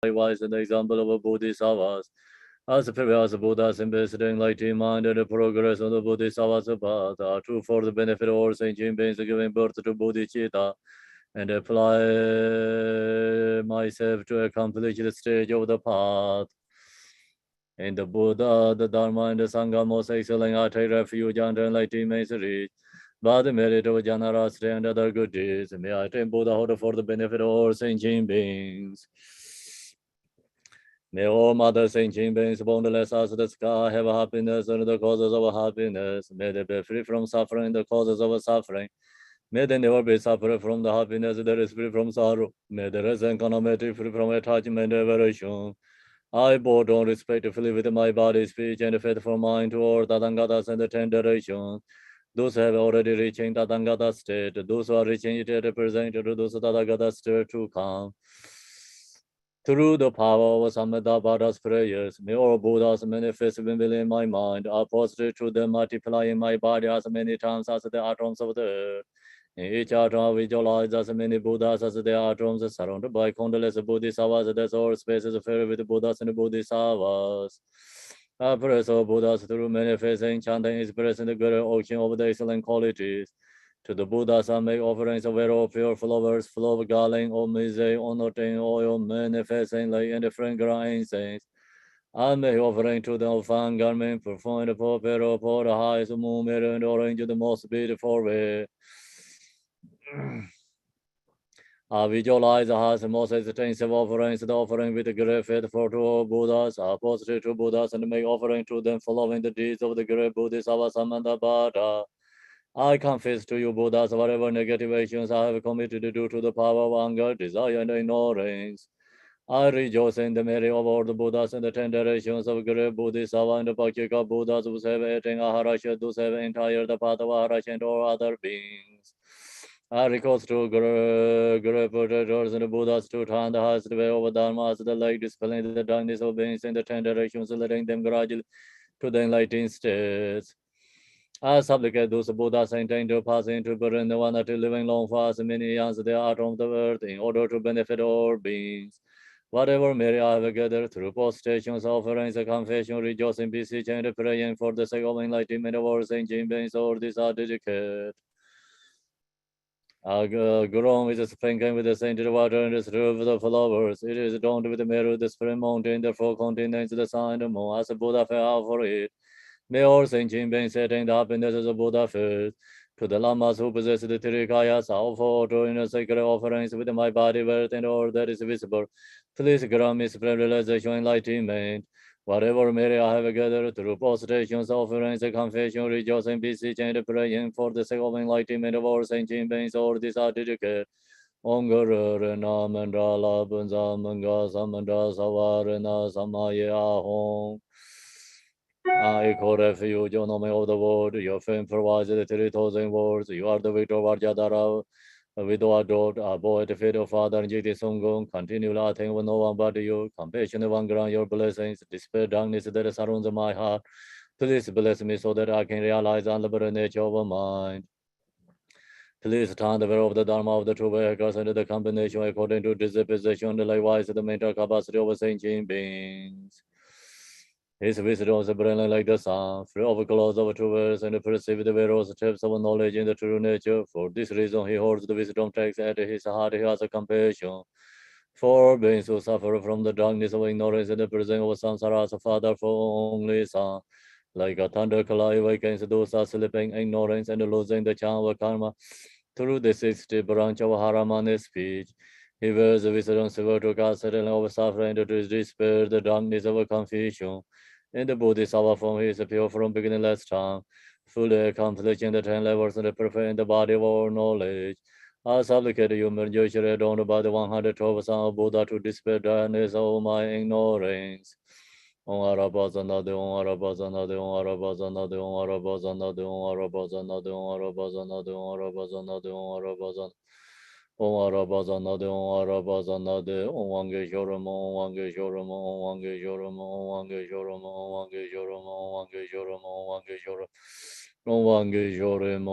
Likewise, an example of a Bodhisattvas. As previous Buddhas invested in enlightened mind and the progress of the Bodhisattva's path are true for the benefit of all sentient beings, giving birth to Bodhicitta, and apply myself to accomplish the stage of the path. In the Buddha, the Dharma, and the Sangha, most excelling, I take refuge under enlightenment reach. By the merit of Janarasri and other good deeds, may I attain Buddhahood for the benefit of all sentient beings. May all Mother sentient beings, boundless as the sky, have happiness and the causes of happiness. May they be free from suffering, the causes of suffering. May they never be suffered from the happiness that is free from sorrow. May the rest and calamity free from attachment and aversion. I bow down respectfully with my body, speech, and faithful mind to all Tathagatas and the 10 directions. Those who have already reached Tathagata state, those who are reaching it represent to those Tathagata state to come. Through the power of Samadhabhada's prayers, may all Buddhas manifest within my mind, are positive to them, multiply in my body as many times as the atoms of the earth. In each atom I visualize as many Buddhas as there are atoms, surrounded by countless Bodhisattvas. That's all space is filled with Buddhas and Bodhisattvas. I praise all Buddhas through manifesting, chanting, expressing the great ocean of the excellent qualities. To the Buddhas I make offerings of very pure flowers, flow of garland, or mize, honoring oil, manifesting like and fragrant incense. I make offering to the fine garment, perform the purple for the highest moon, mirror, and orange, the most beautiful way. I visualize as most extensive offerings, the offering with great faith for two Buddhas, opposite to Buddhas, and make offering to them following the deeds of the great Bodhisattva Samantabhata. I confess to you, Buddhas, whatever negative actions I have committed due to the power of anger, desire, and ignorance. I rejoice in the merit of all the Buddhas and the 10 generations of great Bodhisattva and the Pakika Buddhas who have attained Aharasha, those have entire the path of Aharasha and all other beings. I request to great protectors and the Buddhas to turn the highest way over Dharma as the light dispelling the darkness of beings in the 10 directions, letting them gradually to the enlightened states. I supplicate those Buddhas intend to pass into one that is living long for as many years they are from the earth in order to benefit all beings. Whatever merit I have gathered through postations, offerings, confession, rejoicing, beseeching, and praying for the sake of enlightenment of all sentient beings, all these are dedicated. Grown with the sprinkling with the scented water and the strew of the flowers. It is adorned with the meru, the spring mountain, the four continents, the sun, and the moon, as a Buddha fell for it. May all sentient beings setting the happiness as a Buddha first. To the lamas who possess the three kayas, I offer in a sacred offerings with my body, worth, and all that is visible. Please grant me supreme realization and enlightenment. Whatever merit I have gathered through prostrations, offerings, confession, rejoicing, beseeching, and praying for the sake of enlightenment of all sentient beings, all these are dedicated. Om Guru Rena Mandala Bunza Manga Samanda Savarena Samaya Hong. I call refuge on the of the world. Your fame provides the 3,000 words. You are the victor of Arjadara. With our adored, our boy, the faith of Father and Jiti Sungong, continue laughing with no one but you. Compassion, one grant your blessings. Despair, darkness that surrounds my heart. Please bless me so that I can realize the unlimited nature of mind. Please turn the way of the Dharma of the true vehicles into the combination according to disposition, likewise the mental capacity of sentient beings. His wisdom is brilliant like the sun, free of clouds of truths, and perceive the various steps of knowledge in the true nature. For this reason, he holds the wisdom text at his heart. He has a compassion for beings who suffer from the darkness of ignorance and the prison of samsara as a father for only son. Like a thundercloud awakens those who are sleeping ignorance and losing the charm of karma. Through the 60th branch of Haramani's speech, he wears the wisdom silver to cast certain of suffering and to despair the darkness of confusion. In the Bodhisattva form, he is pure from beginningless time, fully accomplishing the 10 levels and perfect in the body of all knowledge. I supplicate you, usually adorned by the 112 son of Buddha, to dispel darkness of my ignorance. Om Arabazanade, Om Arabazanade, Om Arabazanade, Om Arabazanade, Om Arabazanade, Om Arabazanade, Om Arabazanade, Om Arabazanade. Om Arabazanade, Om Arabazanade, Om Wangeshoram, Om Wangeshoram, Om Wangeshoram, Om Wangeshoram, Om Wangeshoram, Om Wangeshoram, Om Wangeshoram. Om Wangeshoram,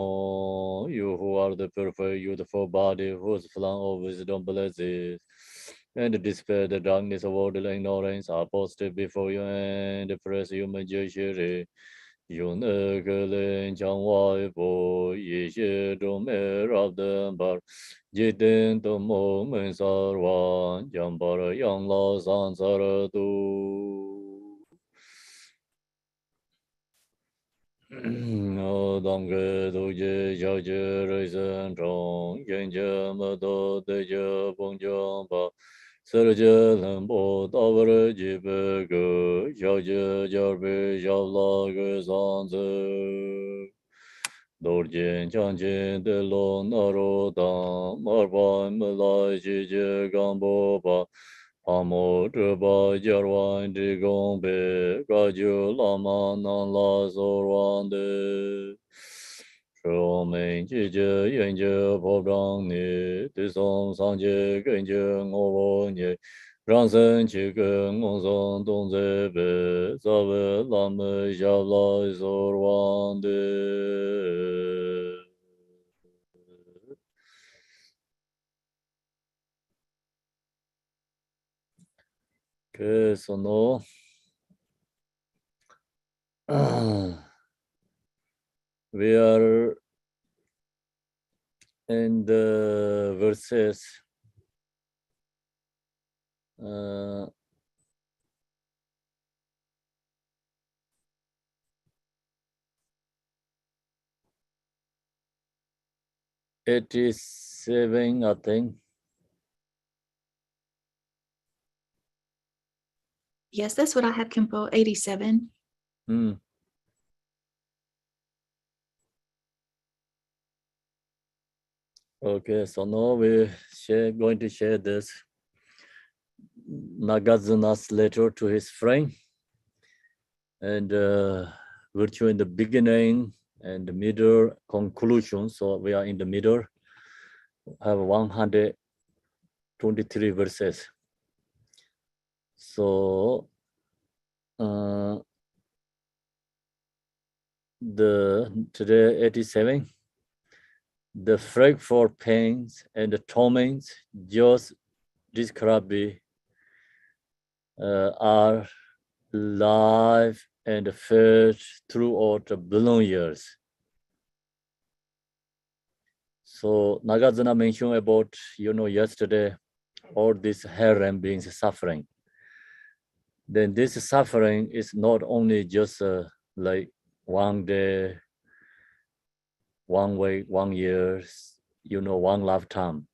you who are the perfect, beautiful body, whose flank of wisdom blesses. and dispel the darkness of worldly ignorance are posted before you and press you majority. Yun Ekelen Chang Wai Po Yi Xie Zhong Me Rab Den Bar Jiten To Mo Men Sar Wan Yang Bar Yang Lao San Sar Tu Dang Ge Du Ji Xiao Ji Rui Sen Chong Yen Jie Me Do De Jie Bong Jiang Ba Sir Jie Len Bo Da Ber Ji Be Ge Xiao Jie Jiao Be Xiao La Ge San Zi Dorjin Chanjin De Lo Naro Dang Marban Melai Ji Jie Gang Bo Ba Pamo Zhiba Jarwan Di Gong Be Ga Ju Lama Nan La So Ran De Shou Ming Ji Jie Yan Jie Po Zhang Ni Di Song Sang Jie Gen Jie Ngo Wo Nye Rang Sen Qi Ge Ngong Song Dong Zhe Be Za We Lam Me Xia La So Ran De che sono we are in the verses 87, I think. Yes, that's what I have, Kimpo, 87. Okay, so now we're going to share this Nagarjuna's letter to his friend, and virtue in the beginning and the middle conclusion. So we are in the middle, have 123 verses. So today 87, the frightful pains and the torments just described are live and felt throughout the billion years. So Nagarjuna mentioned about, yesterday, all these harem beings suffering. Then this suffering is not only just like one day, 1 week, 1 year, one lifetime.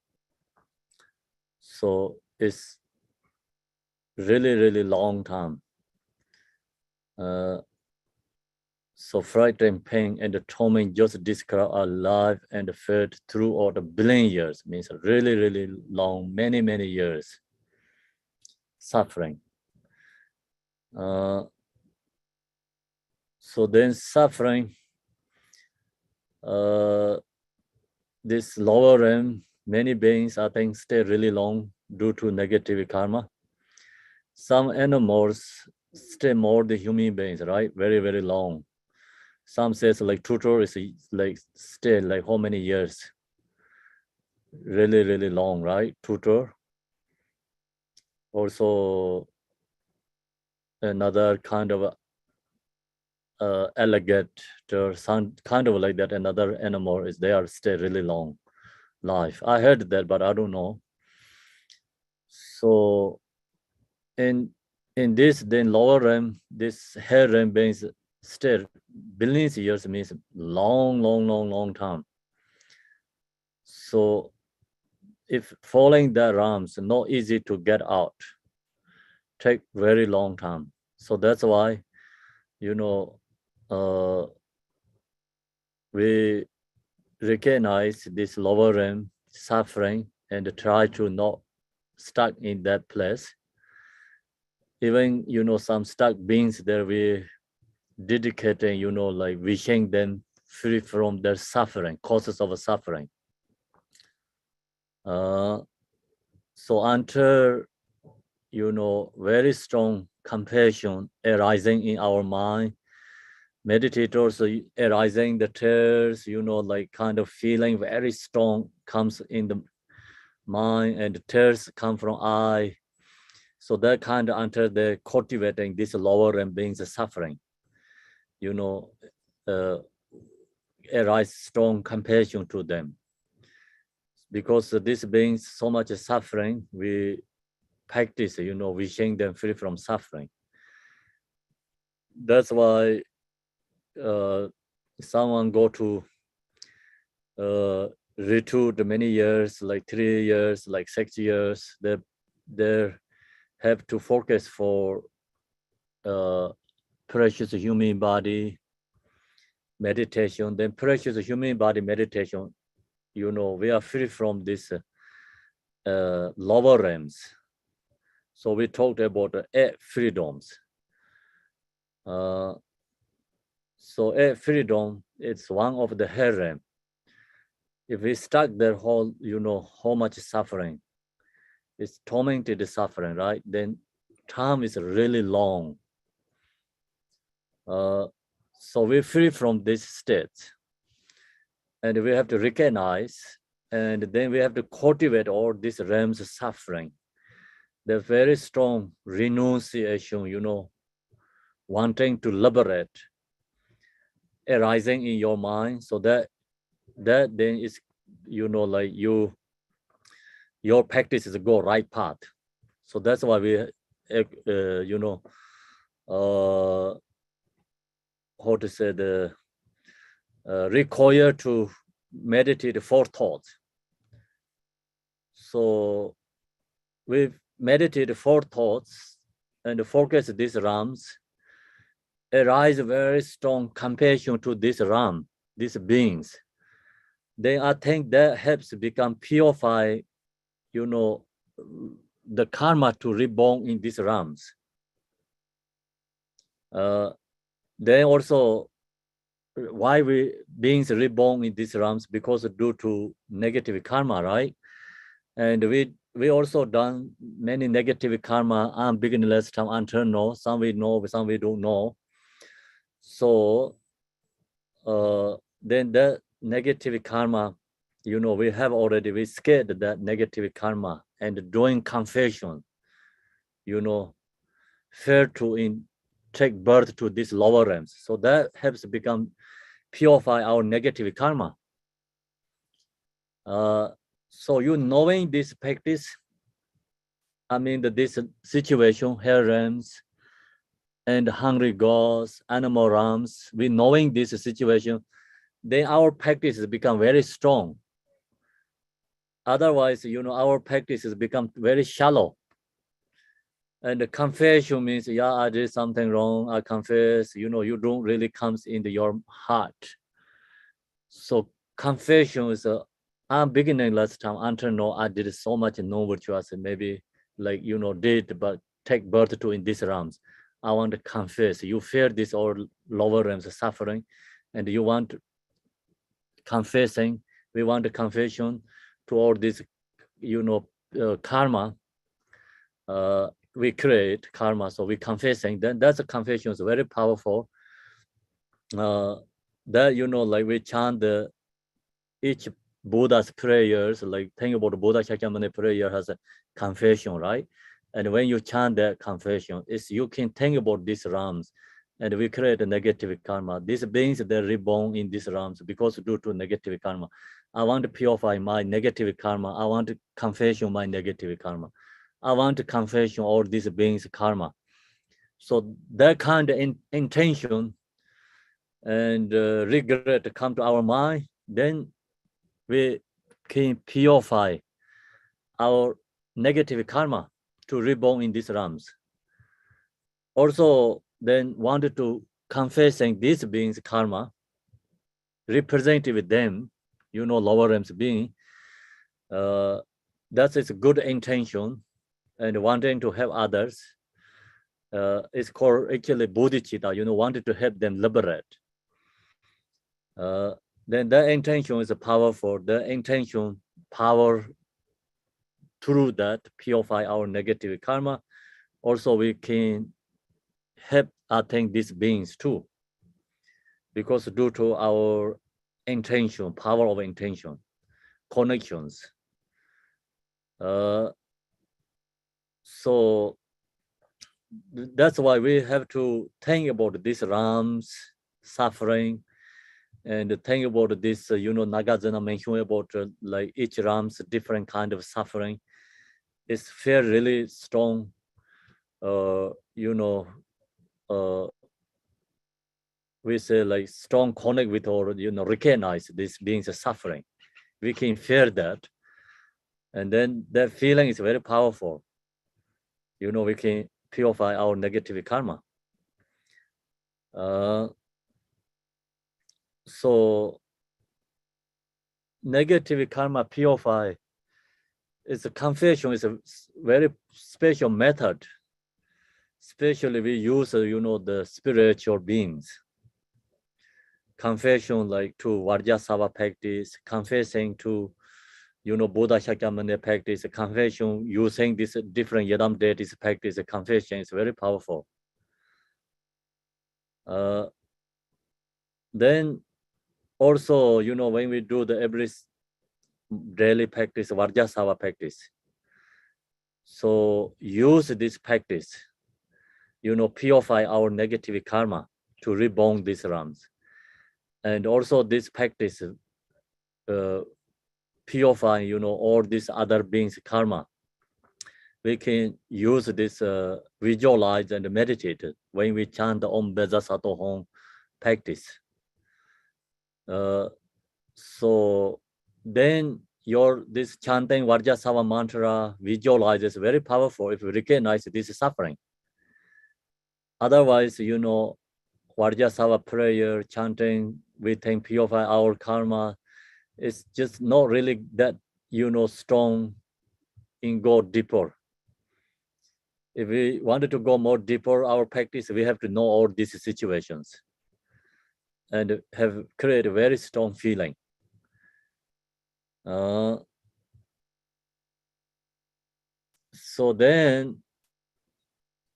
So it's really, really long time. So fright and pain and the torment just describe are live and felt throughout a billion years, means really, really long, many, many years suffering. So then suffering, this lower realm, many beings, I think, stay really long due to negative karma. Some animals stay more than human beings, right? Very, very long. Some says like tutor is like stay like how many years? Really, really long, right? Tutor. Also, another kind of alligator, some kind of like that. Another animal is they are stay really long life. I heard that, but I don't know. So, in this then lower realm, this hair realm beings stay billions of years, means long, long, long, long time. So, if following the realms, not easy to get out, take very long time. So that's why, we recognize this lower realm suffering and try to not stuck in that place. Even, some stuck beings there, we dedicating, like wishing them free from their suffering, causes of suffering. So until, very strong compassion arising in our mind, meditators arising the tears, like kind of feeling very strong comes in the mind, and tears come from eye. So that kind of until they're cultivating this lower and beings suffering, arise strong compassion to them. Because this beings so much suffering, we practice, wishing them free from suffering. That's why someone go to retreat many years, like 3 years, like 6 years, they have to focus for precious human body meditation. Then precious human body meditation, we are free from this lower realms. So we talked about 8 freedoms. So 8 freedom, it's one of the hell realm. If we stuck there whole, how much suffering. It's tormented suffering, right? Then time is really long. So we're free from this state. And we have to recognize, and then we have to cultivate all these realms of suffering. The very strong renunciation, wanting to liberate, arising in your mind, so that then is, like your practices go right path. So that's why we, how to say, the require to meditate 4 thoughts. So we meditate 4 thoughts and focus these realms, arise very strong compassion to this realm, these beings. Then I think that helps become purify, the karma to reborn in these realms. Then also, why we beings reborn in these realms? Because due to negative karma, right? And we also done many negative karma, unbeginnerless, some internal, some we know, some we don't know. So then that negative karma, we have already, we scared that negative karma, and doing confession, fair to take birth to these lower realms. So that helps become purify our negative karma. So knowing this practice, I mean this situation, hell realms and hungry gods, animal realms, we knowing this situation, then our practices become very strong. Otherwise, our practices become very shallow. And the confession means, yeah, I did something wrong, I confess, you don't really comes into your heart. So confession is I'm beginning last time until no, I did so much no virtuous, maybe like, did, but take birth to in these realms. I want to confess. You fear this or lower realms of suffering, and you want confessing. We want a confession to all this, karma. We create karma, so we confessing. Then that's a confession is very powerful. That like we chant each Buddha's prayers, like think about the Buddha Shakyamuni prayer has a confession, right? And when you chant that confession, you can think about these realms, and we create a negative karma. These beings, they're reborn in these realms because due to negative karma. I want to purify my negative karma. I want to confession my negative karma. I want to confession all these beings' karma. So that kind of intention and regret come to our mind, then we can purify our negative karma to reborn in these realms. Also, then wanted to confessing these beings' karma, represented with them, lower realms being. That is a good intention, and wanting to help others. It's called actually bodhicitta, wanted to help them liberate. Then that intention is powerful. The intention power through that purify our negative karma. Also, we can help, I think, these beings too, because due to our intention, power of intention, connections. So that's why we have to think about this Ram's suffering and think about this, Nagarjuna mentioned about like each Ram's different kind of suffering. It's feel really strong, we say like strong connect with or, recognize this being suffering. We can feel that. And then that feeling is very powerful. We can purify our negative karma. So negative karma purify is a confession is a very special method. Especially we use, the spiritual beings. Confession like to Vajrasava practice, confessing to, Buddha Shakyamuni practice, confession using this different Yadam deities practice, confession is very powerful. Then also, when we do the every daily practice, Vajrasava practice, so use this practice, purify our negative karma to reborn these realms. And also this practice purify, all these other beings' karma. We can use this visualize and meditate when we chant the Om Beza Sato Hom practice. So then this chanting Vajrasava mantra visualize is very powerful if we recognize this suffering. Otherwise, Vajrasava prayer, chanting, we think purify our karma. It's just not really that, strong in go deeper. If we wanted to go more deeper, our practice, we have to know all these situations and have create a very strong feeling. So then,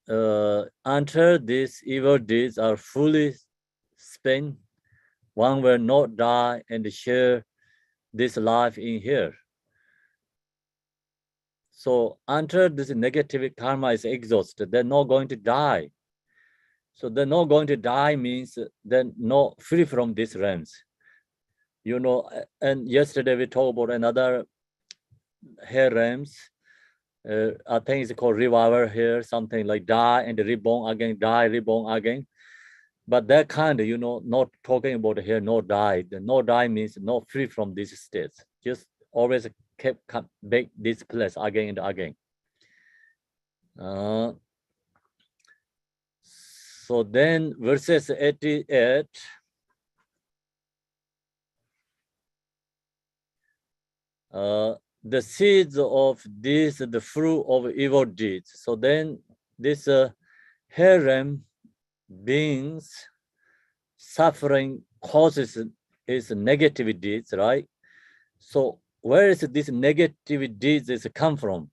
until these evil deeds are fully spent, one will not die and share this life in here. So until this negative karma is exhausted, they're not going to die. So they're not going to die means they're not free from these realms. And yesterday we talked about another hair realms. I think it's called revival here, something like die and reborn again, die, reborn again. But that kind of, not talking about here, no die. The no die means not free from these states. Just always kept back this place again and again. So then verses 88. The seeds of this, the fruit of evil deeds. So then this harem beings suffering causes is negative deeds, right? So where is this negative deeds is come from?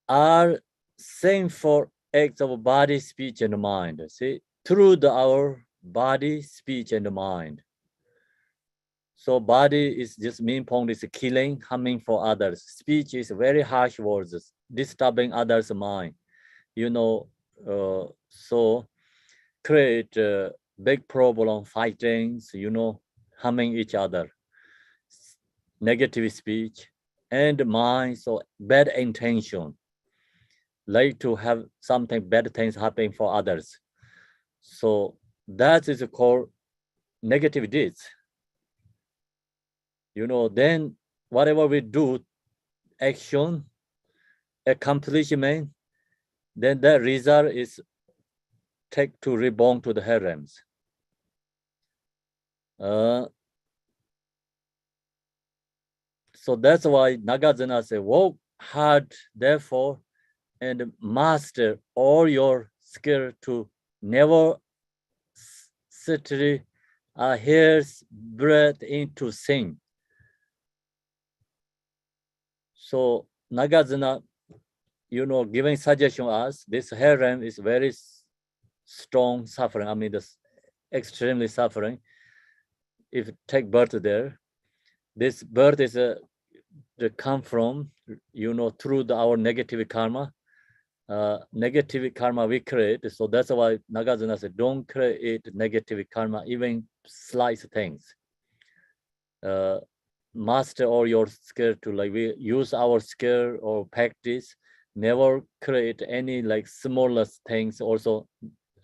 Are sinful acts of body, speech, and mind. See, through our body, speech, and mind. So body is just main point is killing, harming for others. Speech is very harsh words, disturbing others' mind. So create big problem, fightings, harming each other. Negative speech and mind, so bad intention. Like to have something bad things happening for others. So that is called negative deeds. Then whatever we do, action, accomplishment, then the result is take to reborn to the harems. So that's why Nagarjuna said, work hard, therefore, and master all your skill to never settle a hair's breadth into sin. So Nagarjuna, giving suggestion us, this harem is very strong suffering. I mean, this extremely suffering. If take birth there, this birth is come from, through our negative karma. Negative karma we create. So that's why Nagarjuna said, don't create negative karma, even slight things. Master all your skill to we use our skill or practice, never create any smallest things, also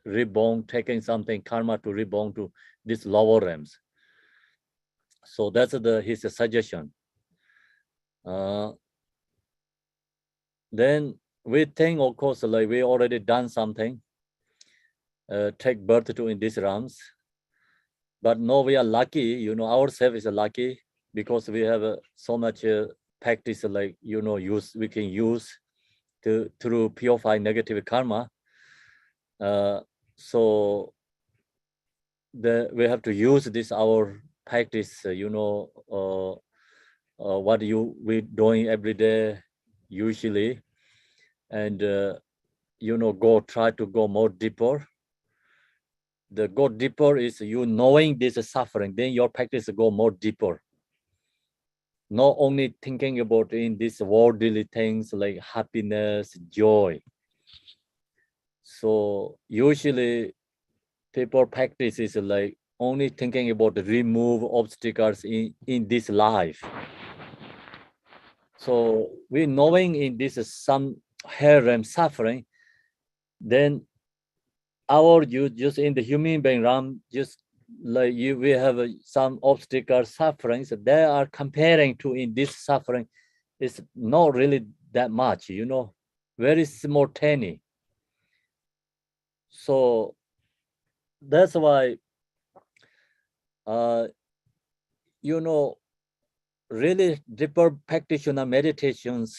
reborn, taking something karma to reborn to these lower realms. So that's his suggestion. Then we think, of course, we already done something, take birth to in these realms. But no, we are lucky, ourselves is lucky because we have so much practice, we can use through purify negative karma. So we have to use this our practice, what we doing every day usually, and try to go more deeper. The go deeper is you knowing this suffering, then your practice go more deeper. Not only thinking about in these worldly things like happiness, joy. So usually people practice is only thinking about remove obstacles in this life. So we knowing in this some harem suffering, then our you just in the human being realm, just we have some obstacles, sufferings. They are comparing to in this suffering, it's not really that much, very small tiny. So that's why, really deeper practitioner meditations,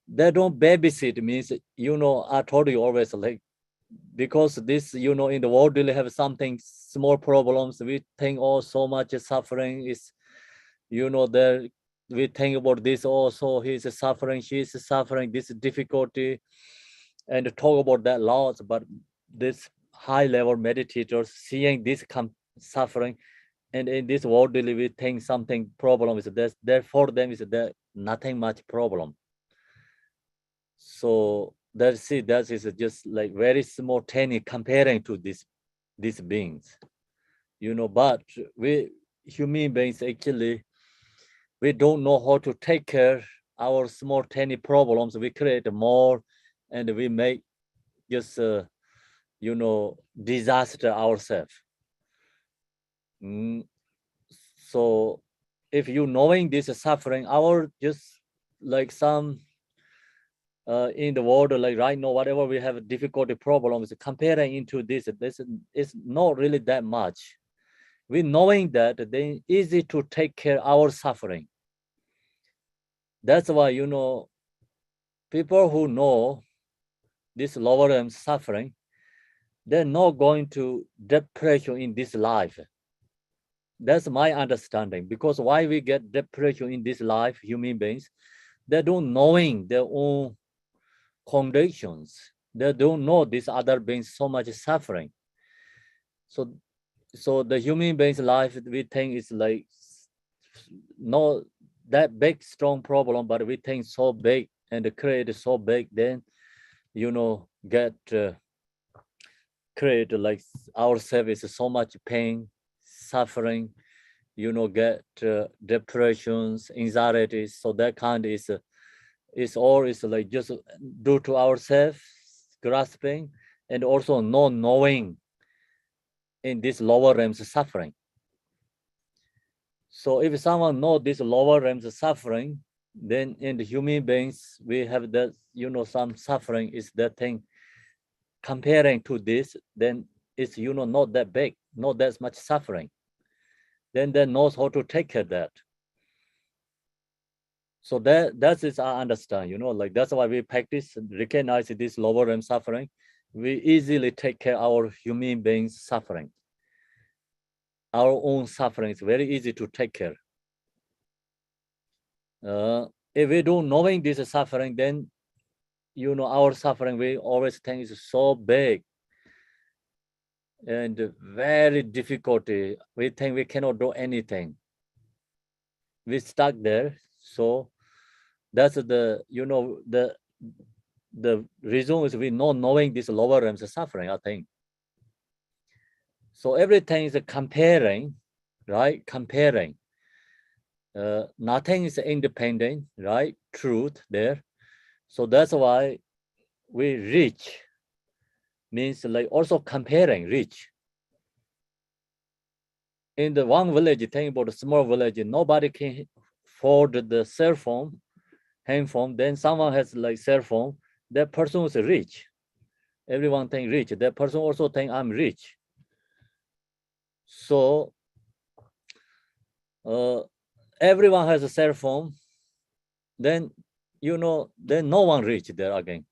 they don't babysit. Means, I told you always, because this, in the world really have something small problems. We think, oh, so much suffering is, there. We think about this also. He's suffering, she's suffering, this difficulty, and talk about that lots. But this high level meditators seeing this suffering, and in this world we think something problem is there for them is there nothing much problem. So that is just very small tiny comparing to these beings, but we human beings actually we don't know how to take care our small tiny problems. We create more and we make just disaster ourselves. So if you knowing this suffering, our just some in the world, right now, whatever we have difficulty problems, comparing into this is not really that much. We knowing that, then easy to take care our suffering. That's why, people who know this lower end suffering, they're not going to depression in this life. That's my understanding. Because why we get depression in this life, human beings, they don't knowing their own conditions. They don't know this other beings so much suffering. So the human being's life, we think is not that big strong problem, but we think so big and create so big, then get create ourselves so much pain, suffering, get depressions, anxieties. So that kind is all is just due to ourselves grasping and also not knowing in this lower realms suffering. So if someone knows this lower realms suffering, then in the human beings we have that some suffering is that thing comparing to this, then it's not that big, not that much suffering. Then they knows how to take care of that. So that is I understand, that's why we practice recognize this lower realm suffering. We easily take care our human beings suffering. Our own suffering is very easy to take care. If we don't knowing this suffering, then our suffering we always think is so big and very difficult. We think we cannot do anything. we stuck there. So that's the, you know, the reason is we not knowing this lower realms of suffering, I think. So everything is comparing, right? Comparing. Nothing is independent, right? Truth there. So that's why we reach means like also comparing reach. In the one village, think about a small village, nobody can afford the cell phone, handphone. Then someone has like cell phone, that person is rich. Everyone think rich. That person also think I'm rich. So everyone has a cell phone. Then you know, then no one rich there again.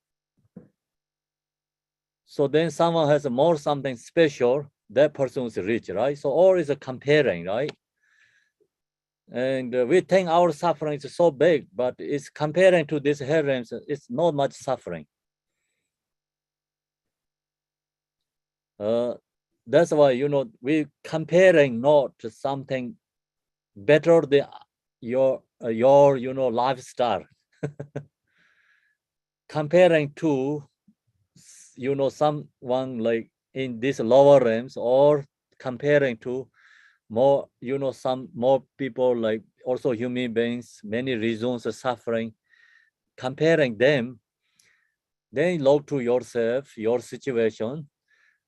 So then someone has more something special. That person is rich, right? So all is a comparing, right? And we think our suffering is so big, but it's comparing to this heavens, it's not much suffering. That's why, you know, we comparing not to something better than your you know, lifestyle. Comparing to, you know, someone like in this lower realms, or comparing to more, you know, some more people like also human beings, many reasons of suffering, comparing them, then look to yourself, your situation,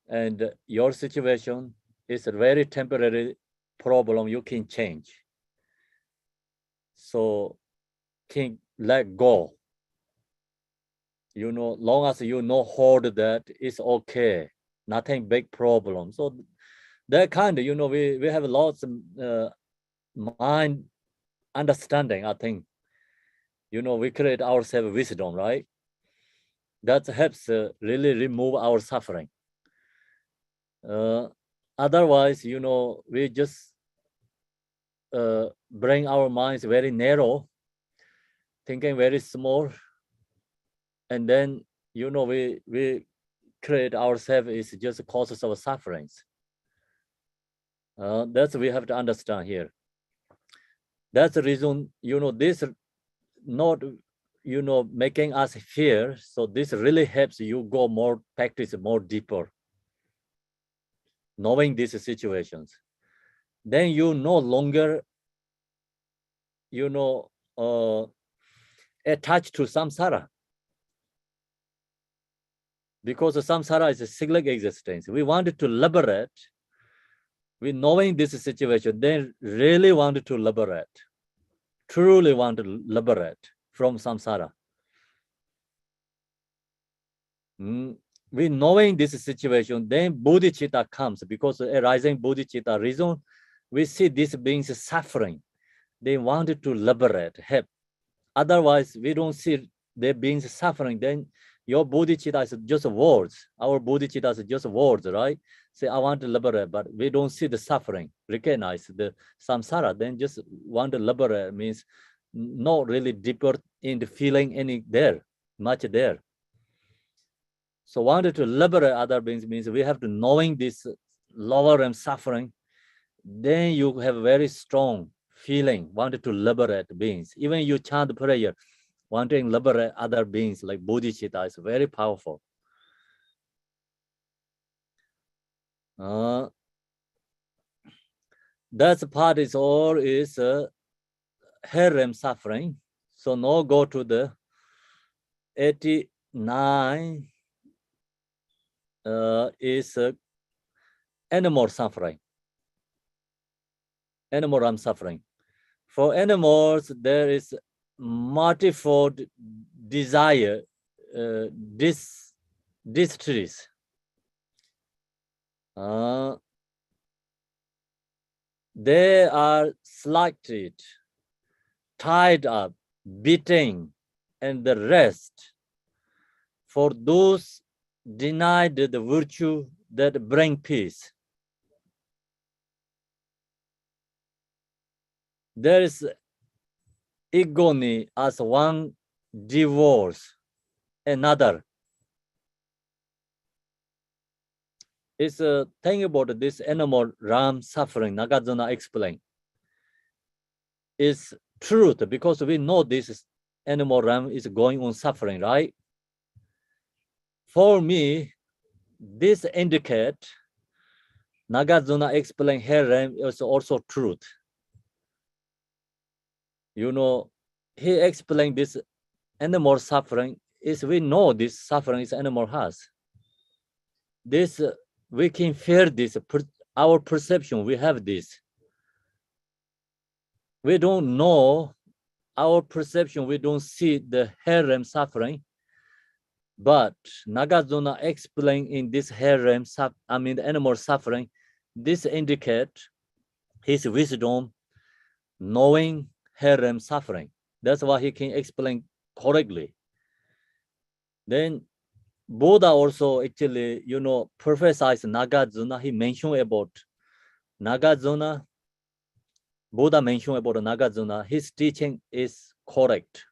and your situation is a very temporary problem you can change. So can let go. You know, long as you know hold that, it's okay. Nothing big problem. So that kind of, you know, we have lots of mind understanding, I think. You know, we create ourselves wisdom, right? That helps really remove our suffering. Otherwise, you know, we just bring our minds very narrow, thinking very small, and then, you know, we create ourselves is just causes of sufferings. That's we have to understand here. That's the reason, you know, this not, you know, making us fear. So this really helps you go more practice more deeper, knowing these situations. Then you no longer, you know, attached to samsara, because samsara is a cyclic existence. We wanted to liberate. We knowing this situation, they really wanted to liberate, truly want to liberate from samsara. We knowing this situation, then bodhicitta comes, because arising bodhicitta reason, we see these beings suffering. They wanted to liberate, help. Otherwise, we don't see their beings suffering. Then your bodhicitta is just words. Our bodhicitta is just words, right? Say, I want to liberate, but we don't see the suffering, recognize the samsara. Then just want to liberate means not really deeper in the feeling any there, much there. So wanted to liberate other beings means we have to knowing this lower and suffering. Then you have very strong feeling, wanted to liberate beings. Even you chant prayer, wanting to liberate other beings like bodhicitta is very powerful. That part is all is harem suffering. So now go to the 89 is animal suffering. Animal suffering. For animals, there is multifold desire, distress. They are selected, tied up, beaten, and the rest. For those denied the virtue that bring peace, there is agony as one divorce another. It's a thing about this animal ram suffering. Nagarjuna explained. is truth, because we know this animal realm is going on suffering, right? For me, this indicate Nagarjuna explain her realm is also truth. You know, he explained this animal suffering is, we know this suffering is animal has. This we can feel this, our perception, we have this. We don't know our perception, we don't see the harem suffering, but Nagarjuna explained in this harem, the animal suffering, this indicate his wisdom, knowing harem suffering. That's why he can explain correctly. Then Buddha also actually, prophesies Nagarjuna. He mentioned about Nagarjuna. Buddha mentioned about Nagarjuna. His teaching is correct.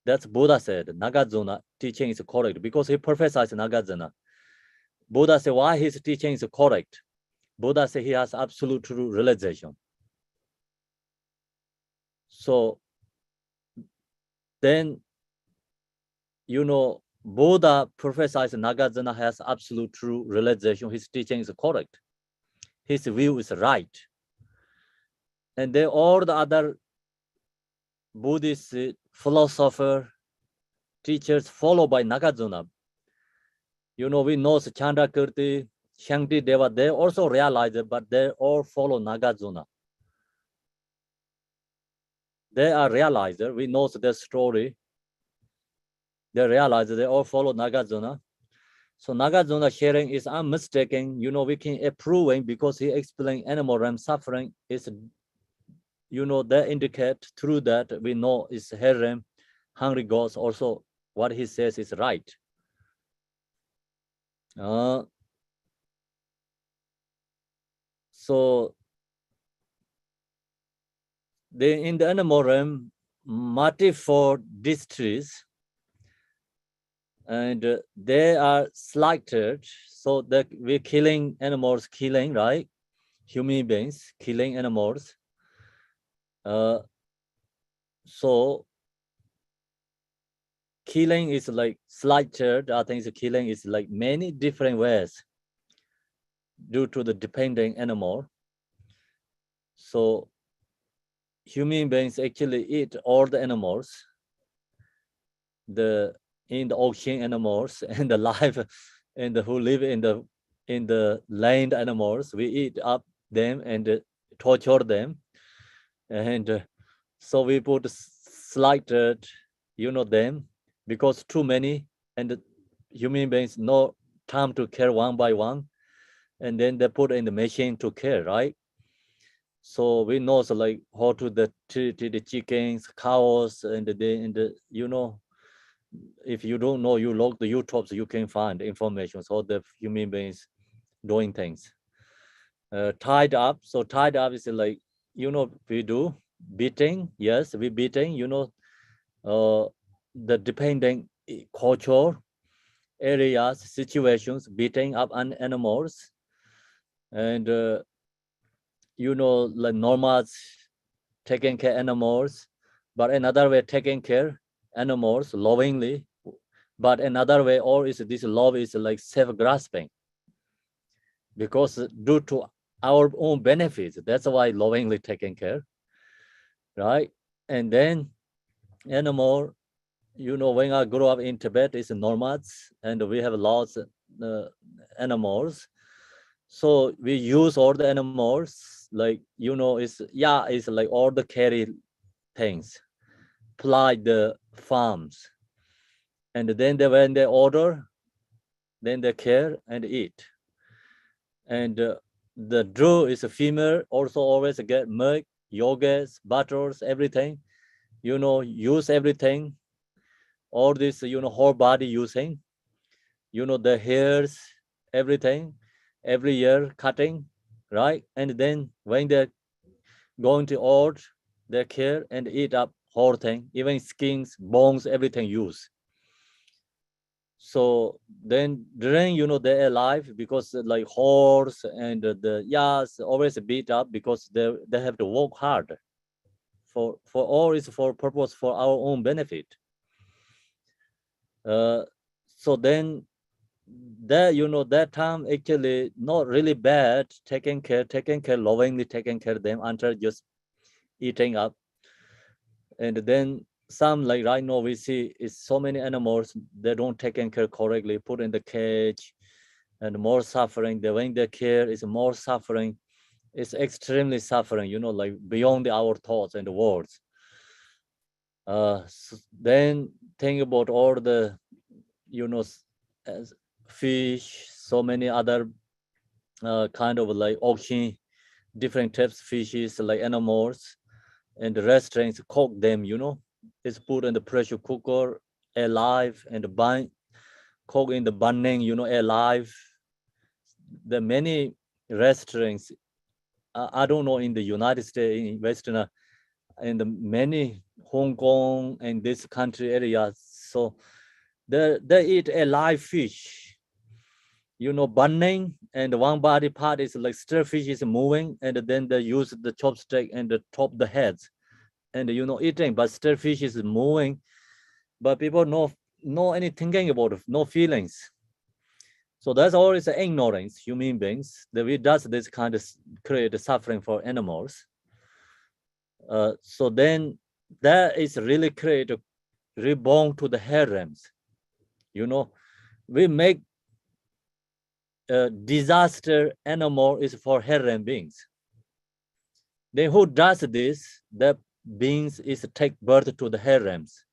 That's Buddha said. Nagarjuna teaching is correct because he prophesies Nagarjuna. Buddha said why his teaching is correct. Buddha said he has absolute true realization. So then, Buddha prophesies Nagarjuna has absolute true realization. His teaching is correct. His view is right. And then all the other Buddhist philosopher, teachers followed by Nagarjuna. We know Chandrakirti, Shankti Deva, they also realize it, but they all follow Nagarjuna. They are realizer. We know their story. They realize they all follow Nagarjuna. So Nagarjuna sharing is unmistaken. We can approve because he explained animal realm suffering is, they indicate through that we know is harem, hungry ghosts. Also, what he says is right. So in the animal realm, multiple districts, and they are selected so that we're killing animals, right? Human beings killing animals. So killing is like selected. I think the killing is like many different ways due to the dependent animal. So human beings actually eat all the animals, in the ocean animals and the life and who live in the land animals. We eat up them and torture them, and so we put selected, them, because too many and the human beings no time to care one by one, and then they put in the machine to care, right? So we know like how to treat the chickens, cows, and if you don't know, you log the YouTubes, you can find information. So the human beings doing things. Tied up. So tied up is like, we do beating. Yes, we beating, the depending culture, areas, situations, beating up animals. And, like nomads taking care animals, but another way taking care animals lovingly. But another way, or is this love is like self-grasping, because due to our own benefits, that's why lovingly taking care, right? And then animal, when I grew up in Tibet, it's nomads, and we have lots of animals. So we use all the animals, like, it's like all the carry things, ply the farms. And then when they order, then they care and eat. And the drew is a female, also always get milk, yogurts, butters, everything, use everything, all this, whole body using, the hairs, everything, every year cutting, right? And then when they're going to order, they care and eat up whole thing, even skins, bones, everything use. So then during, they're alive, because like horse and the always beat up because they have to work hard. for all is for purpose for our own benefit. So then that that time actually not really bad, taking care, lovingly taking care of them until just eating up. And then some, like right now we see is so many animals, they don't taken care correctly, put in the cage and more suffering. When the care is more suffering, it's extremely suffering, like beyond our thoughts and words. Then think about all the, as fish, so many other kind of like ocean, different types of fishes, like animals, and the restaurants cook them, it's put in the pressure cooker alive and cook in the burning, alive. There are many restaurants, I don't know, in the United States, in Western, in the many Hong Kong and this country areas. So they eat a live fish, burning, and one body part is like stir fish is moving, and then they use the chopstick and the top the heads, and eating, but stir fish is moving, but people no any thinking about it, no feelings. So that's always ignorance, human beings, that we does this kind of create suffering for animals. So then that is really create a reborn to the harems. We make disaster animal is for harem beings. Then who does this? The beings is take birth to the harems.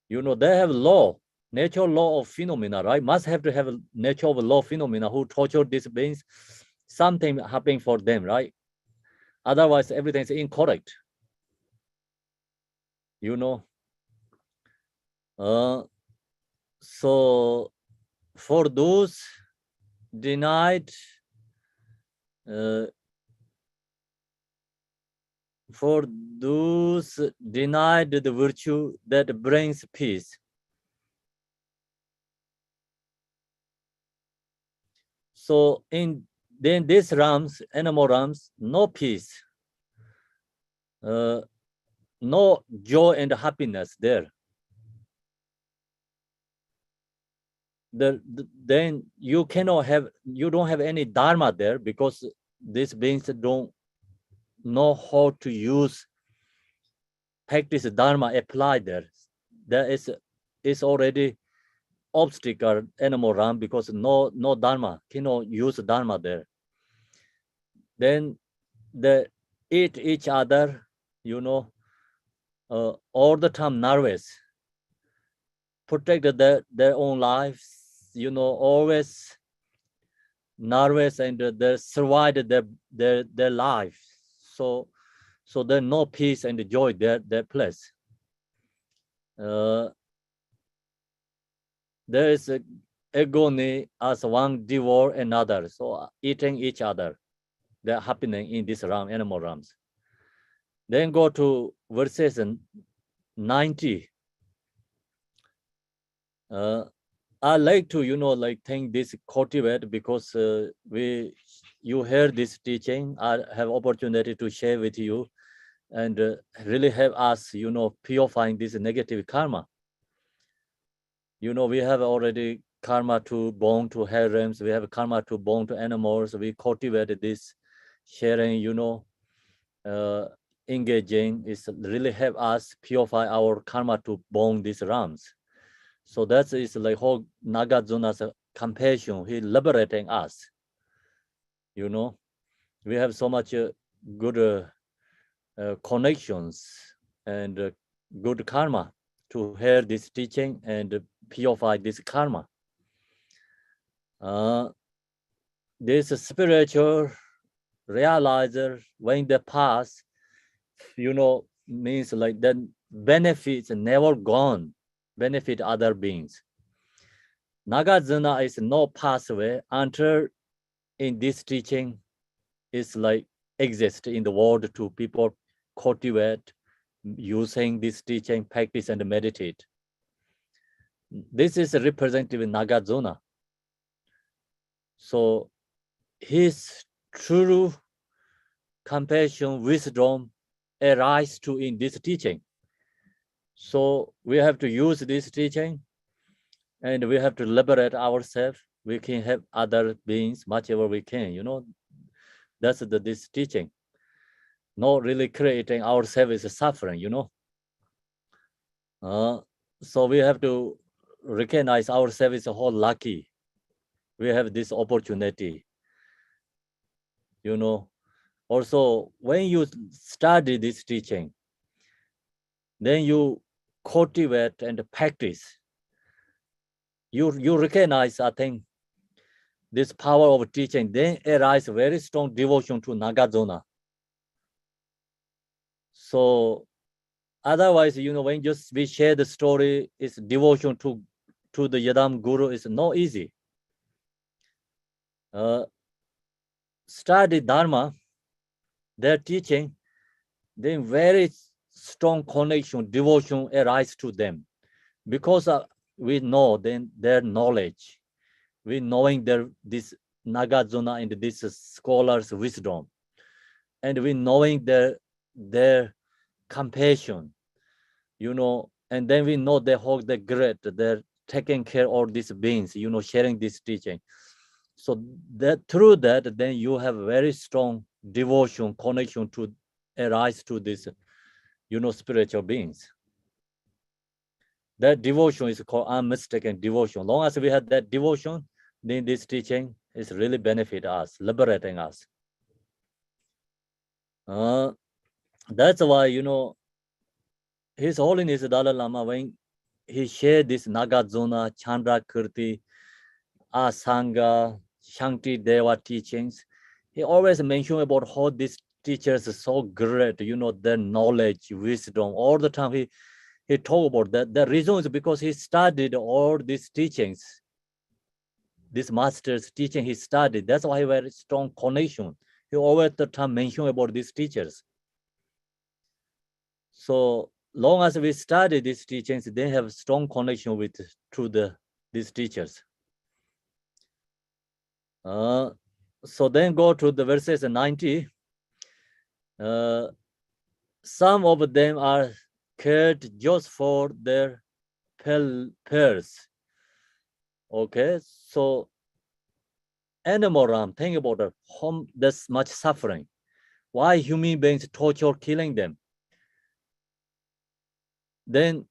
They have law, natural law of phenomena, right? Must have to have a nature of law phenomena who torture these beings. Something happening for them, right? Otherwise, everything is incorrect. So for those denied, for those denied the virtue that brings peace. So in then these realms, animal realms, no peace, no joy and happiness there. Then you don't have any dharma there, because these beings don't know how to use, practice dharma, apply there. There is already obstacle animal realm, because no dharma, cannot use dharma there. Then they eat each other, all the time nervous, protect their own lives, always nervous, and they survived their life. So there's no peace and joy their place. There is agony as one devour another, so eating each other. They're happening in this realm, animal realms. Then go to verses 90. I like to, like think this cultivate, because you hear this teaching. I have opportunity to share with you, and really help us, purifying this negative karma. We have already karma to born to harems. We have karma to born to animals. We cultivate this sharing, engaging is really help us purify our karma to born these realms. So that is like whole Nagarjuna's compassion. He liberating us. We have so much good connections and good karma to hear this teaching and purify this karma. This spiritual realizer, when they pass, means like then benefits never gone, benefit other beings. Nagarjuna is no pathway until in this teaching is like exist in the world to people cultivate using this teaching, practice and meditate. This is a representative Nagarjuna. So his true compassion, wisdom arise to in this teaching. So we have to use this teaching, and we have to liberate ourselves. We can help other beings much ever we can, you know. That's this teaching. Not really creating ourselves as suffering, you know. So we have to recognize ourselves as a whole lucky. We have this opportunity, you know. Also, when you study this teaching, then you cultivate and practice. You recognize, I think, this power of teaching, then arise very strong devotion to Nagarjuna. So otherwise, you know, when just we share the story, it's devotion to the Yadam Guru is not easy. Study Dharma, their teaching, then very strong connection, devotion arise to them. Because we know then their knowledge, we knowing this Nagarjuna and this scholars' wisdom, and we knowing their compassion, you know, and then we know they hold the great, they're taking care of all these beings, you know, sharing this teaching. So that through that, then you have very strong devotion, connection to arise to this, you know, spiritual beings. That devotion is called unmistaken devotion. Long as we have that devotion, then this teaching is really benefit us, liberating us. That's why, you know, His Holiness Dalai Lama, when he shared this Nagarjuna, Chandra Kirti, Asanga, Shanti Deva teachings, he always mentioned about how these teachers are so great, you know, their knowledge, wisdom. All the time he talked about that. The reason is because he studied all these teachings, this master's teaching he studied. That's why he had a strong connection. He always the time mentioned about these teachers. So long as we study these teachings, they have strong connection with these teachers. So then go to the verses 90. Some of them are cared just for their peers. Okay, so animal ram, think about it, there's much suffering. Why human beings torture killing them? Then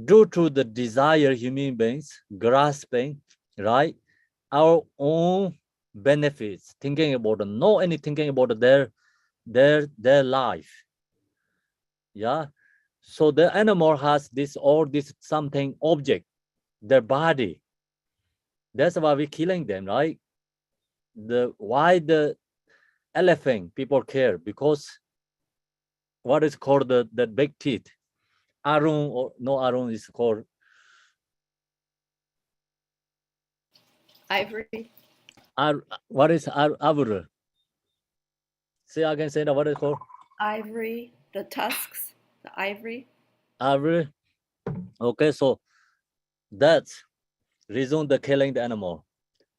due to the desire human beings grasping, right, our own benefits, thinking about no any thinking about their life. Yeah. So the animal has this something object, their body. That's why we're killing them, right? Why the elephant people care? Because what is called the big teeth. Arun or no Arun is called Ivory. What is avur? Say again, say that what is called? Ivory, the tusks, the ivory. Avur. Okay, so that's reason the killing the animal.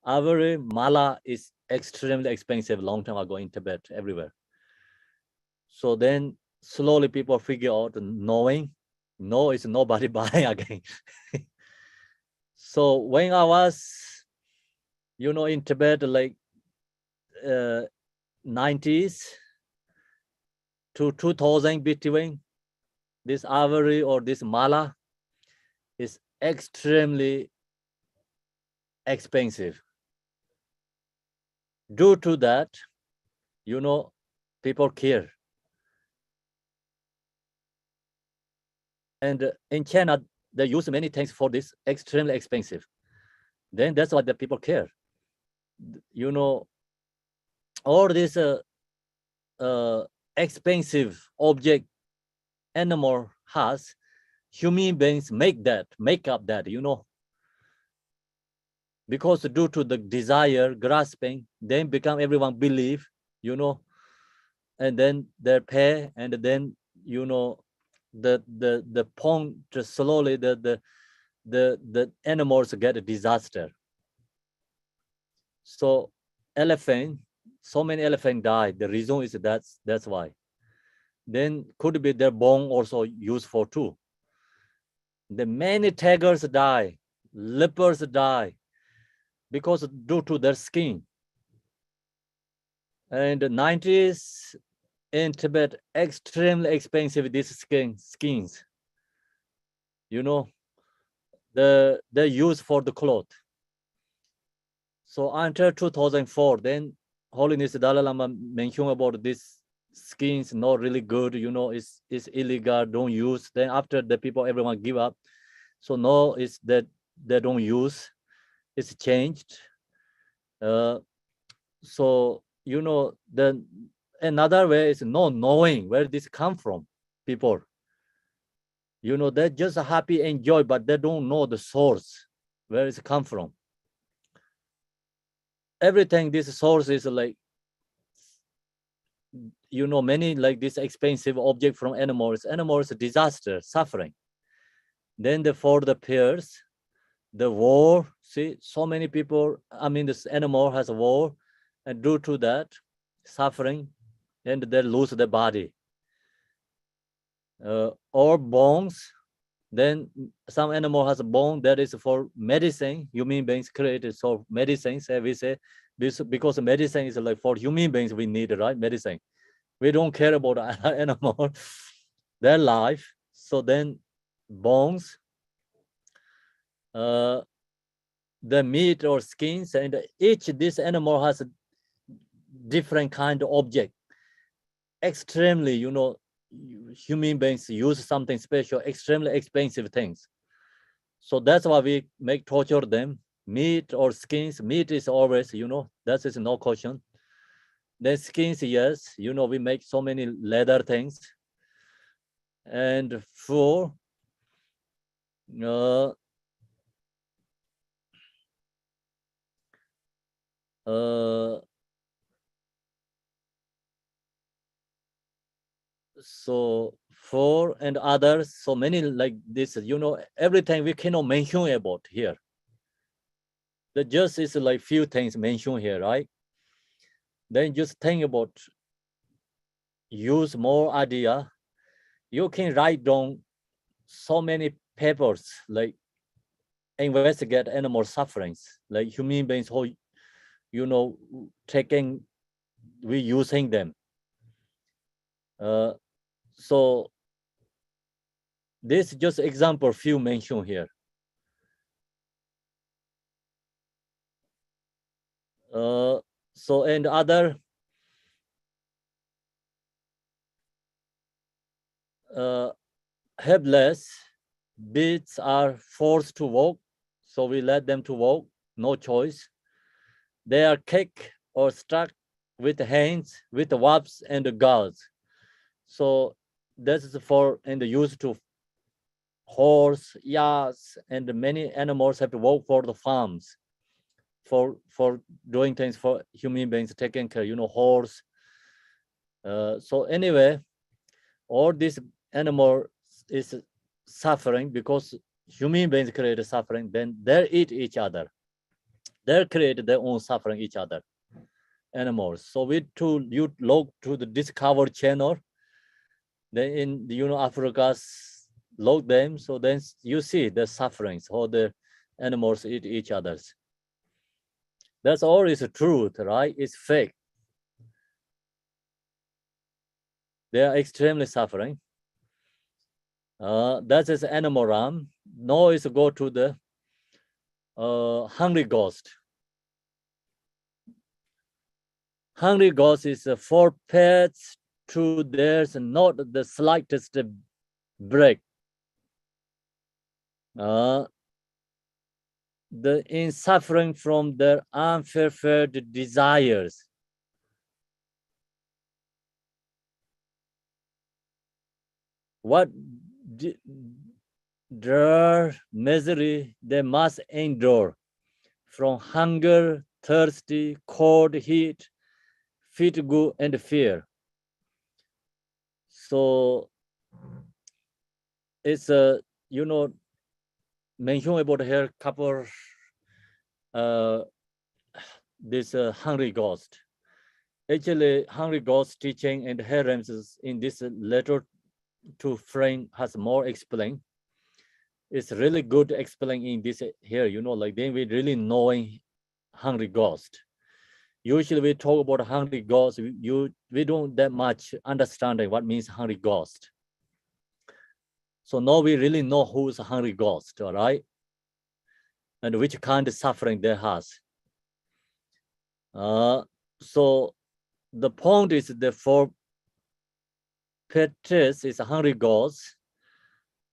Ivory mala is extremely expensive long time ago in Tibet, everywhere. So then slowly people figure out knowing, no is nobody buying again. So when I was, you know, in Tibet, like 90s to 2000 between, this ivory or this mala is extremely expensive. Due to that, you know, people care. And in China, they use many things for this extremely expensive. Then that's why the people care. You know, all this expensive object animal has, human beings make up that, you know, because due to the desire grasping, then become everyone believe, you know, and then they pay, and then, you know, the point slowly the animals get a disaster. So elephant, so many elephants died. The reason is that's why then could be their bone also useful too. The many tigers die, leopards die because due to their skin. And the 90s in Tibet, extremely expensive these skins. You know, they're used for the cloth. So until 2004, then Holiness Dalai Lama mentioned about this skins not really good, you know, it's illegal, don't use. Then after the people, everyone give up. So no, it's that they don't use, it's changed. So, you know, then another way is not knowing where this come from, people. You know, they're just happy, enjoy, but they don't know the source, where it's come from. Everything, this source is like, you know, many like this expensive object from animals, disaster, suffering. Then for the peers, the war, see, so many people, I mean, this animal has a war, and due to that, suffering, and they lose their body. Or bones, then some animal has a bone that is for medicine, human beings created so medicines, we say, because medicine is like for human beings, we need, right, medicine. We don't care about animal, their life. So then bones, the meat or skins, and each this animal has a different kind of object. Extremely, you know, human beings use something special, extremely expensive things. So that's why we make torture them. Meat or skins, meat is always, you know, that is no question. Then skins, yes, you know, we make so many leather things. And for so for and others, so many like this, you know, everything we cannot mention about here. The just is like few things mentioned here, right? Then just think about, use more idea. You can write down so many papers, like investigate animal sufferings, like human beings who, you know, taking, we using them. So this just example few mentioned here. So and other helpless beasts are forced to walk, so we let them to walk, no choice. They are kicked or struck with hands, with whips and guards. So this is for and used to horse, yachts, and many animals have to work for the farms, for doing things for human beings, taking care, you know, horse. So anyway, all this animal is suffering because human beings create suffering, then they eat each other. They create their own suffering each other, animals. So you look to the Discover channel, then in the, you know, Africa's log them, so then you see the sufferings, how the animals eat each others. That's all is truth, right? It's fake. They are extremely suffering. That is animal ram. Now is go to the hungry ghost. Hungry ghost is for pets to there's not the slightest break. In suffering from their unfulfilled desires. What their misery they must endure from hunger, thirsty, cold, heat, fatigue, and fear. So it's a, you know, mention about here couple this hungry ghost. Actually, hungry ghost teaching and herms in this letter to friend has more explain. It's really good to explain in this here, like then we really knowing hungry ghost. Usually we talk about hungry ghost, we don't that much understanding what means hungry ghost. So now we really know who is a hungry ghost, all right? And which kind of suffering they has. So the point is that for Petrus is a hungry ghost,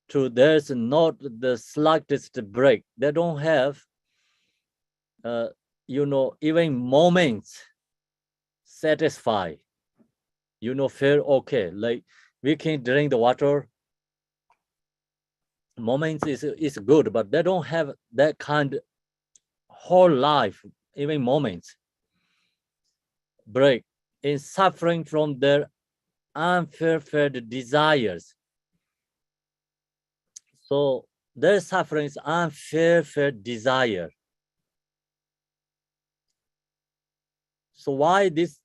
to there's not the slightest break. They don't have, even moments satisfy. Feel okay. Like we can drink the water. Moments is good, but they don't have that kind of whole life, even moments break in suffering from their unfulfilled desires. So their suffering is unfulfilled desire. So why this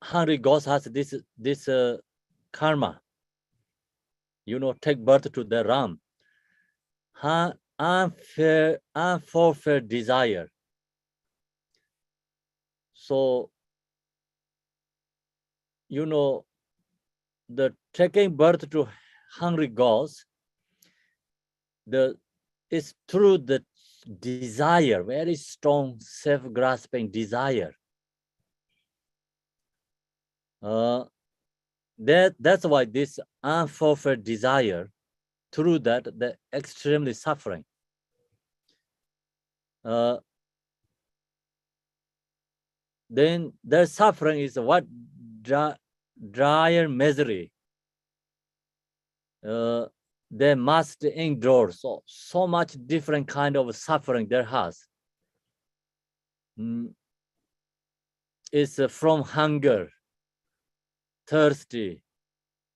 hungry ghost has this karma? Take birth to the ram. Unfulfilled desire. So the taking birth to hungry ghost, is through the desire, very strong self-grasping desire. That's why this unfulfilled desire, through that, they're extremely suffering. Then their suffering is what dire misery they must endure. So much different kind of suffering there has. It's from hunger, thirsty,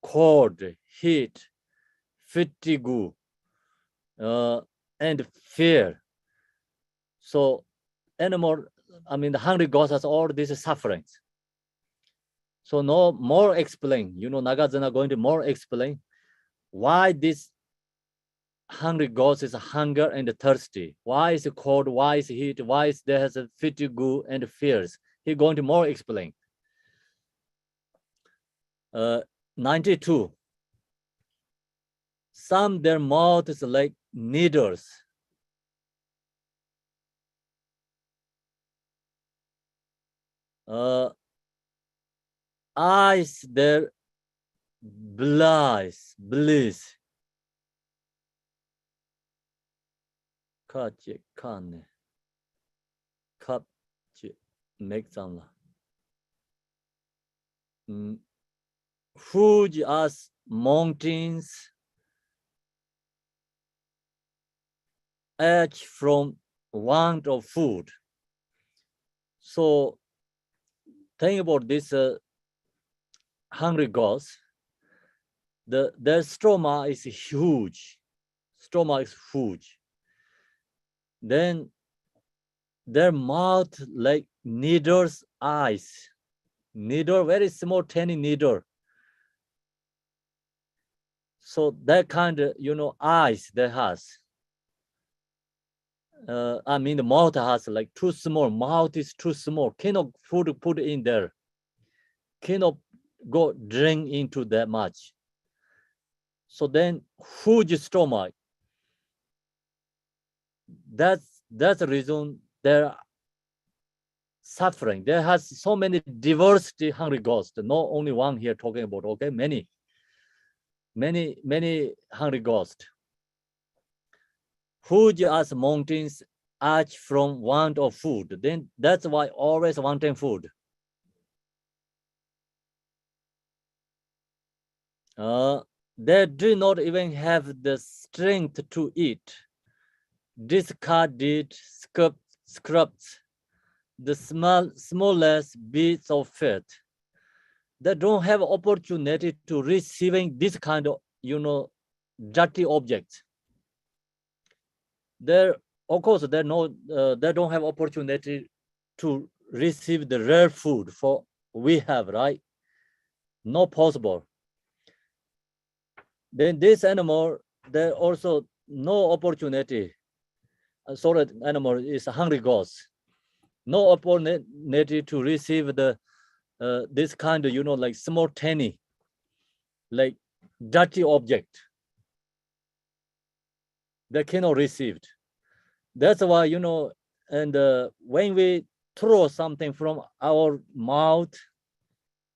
cold, heat, fatigue, and fear. So the hungry ghost has all these sufferings. So no more explain, Nagarjuna going to more explain why this hungry ghost is hunger and thirsty. Why is it cold? Why is heat? Why is there has a fatigue and fears? He's going to more explain. 92. Some their mouth is like needles. Eyes their bliss. Kache kane. Kapche make some. Huge as mountains, edge from want of food. So think about this hungry ghost. Their stomach is huge. Then their mouth like needle's eyes. Needle, very small, tiny needle. So that kind of, eyes they has. The mouth has like too small. Mouth is too small. Cannot food put in there. Cannot go drink into that much. So then huge stomach. That's the reason they're suffering. There has so many diversity hungry ghosts. Not only one here talking about, okay, many hungry ghosts. Huge as mountains arch from want of food. Then that's why always wanting food. They do not even have the strength to eat. Discarded scraps, the smallest bits of fat. They don't have opportunity to receiving this kind of, dirty objects. Of course, they don't have opportunity to receive the rare food for we have, right? Not possible. Then this animal, there also no opportunity. So that animal is hungry ghost. No opportunity to receive the this kind of, you know, like small tiny, like dirty object. They cannot receive it. That's why, you know, and when we throw something from our mouth,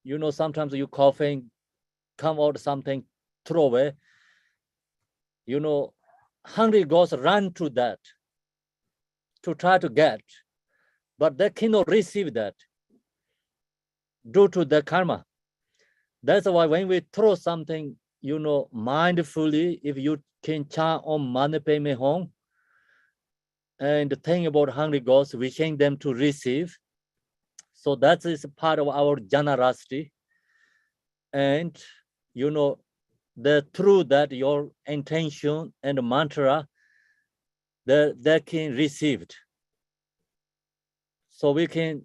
you know, sometimes you coughing, come out something, throw away, you know, hungry ghosts run to that to try to get, but they cannot receive that due to the karma. That's why when we throw something, you know, mindfully, if you can chant Om Mani Padme Hum and think about hungry ghosts, wishing them to receive. So that is part of our generosity. And, you know, through that, your intention and mantra, they can receive it. So we can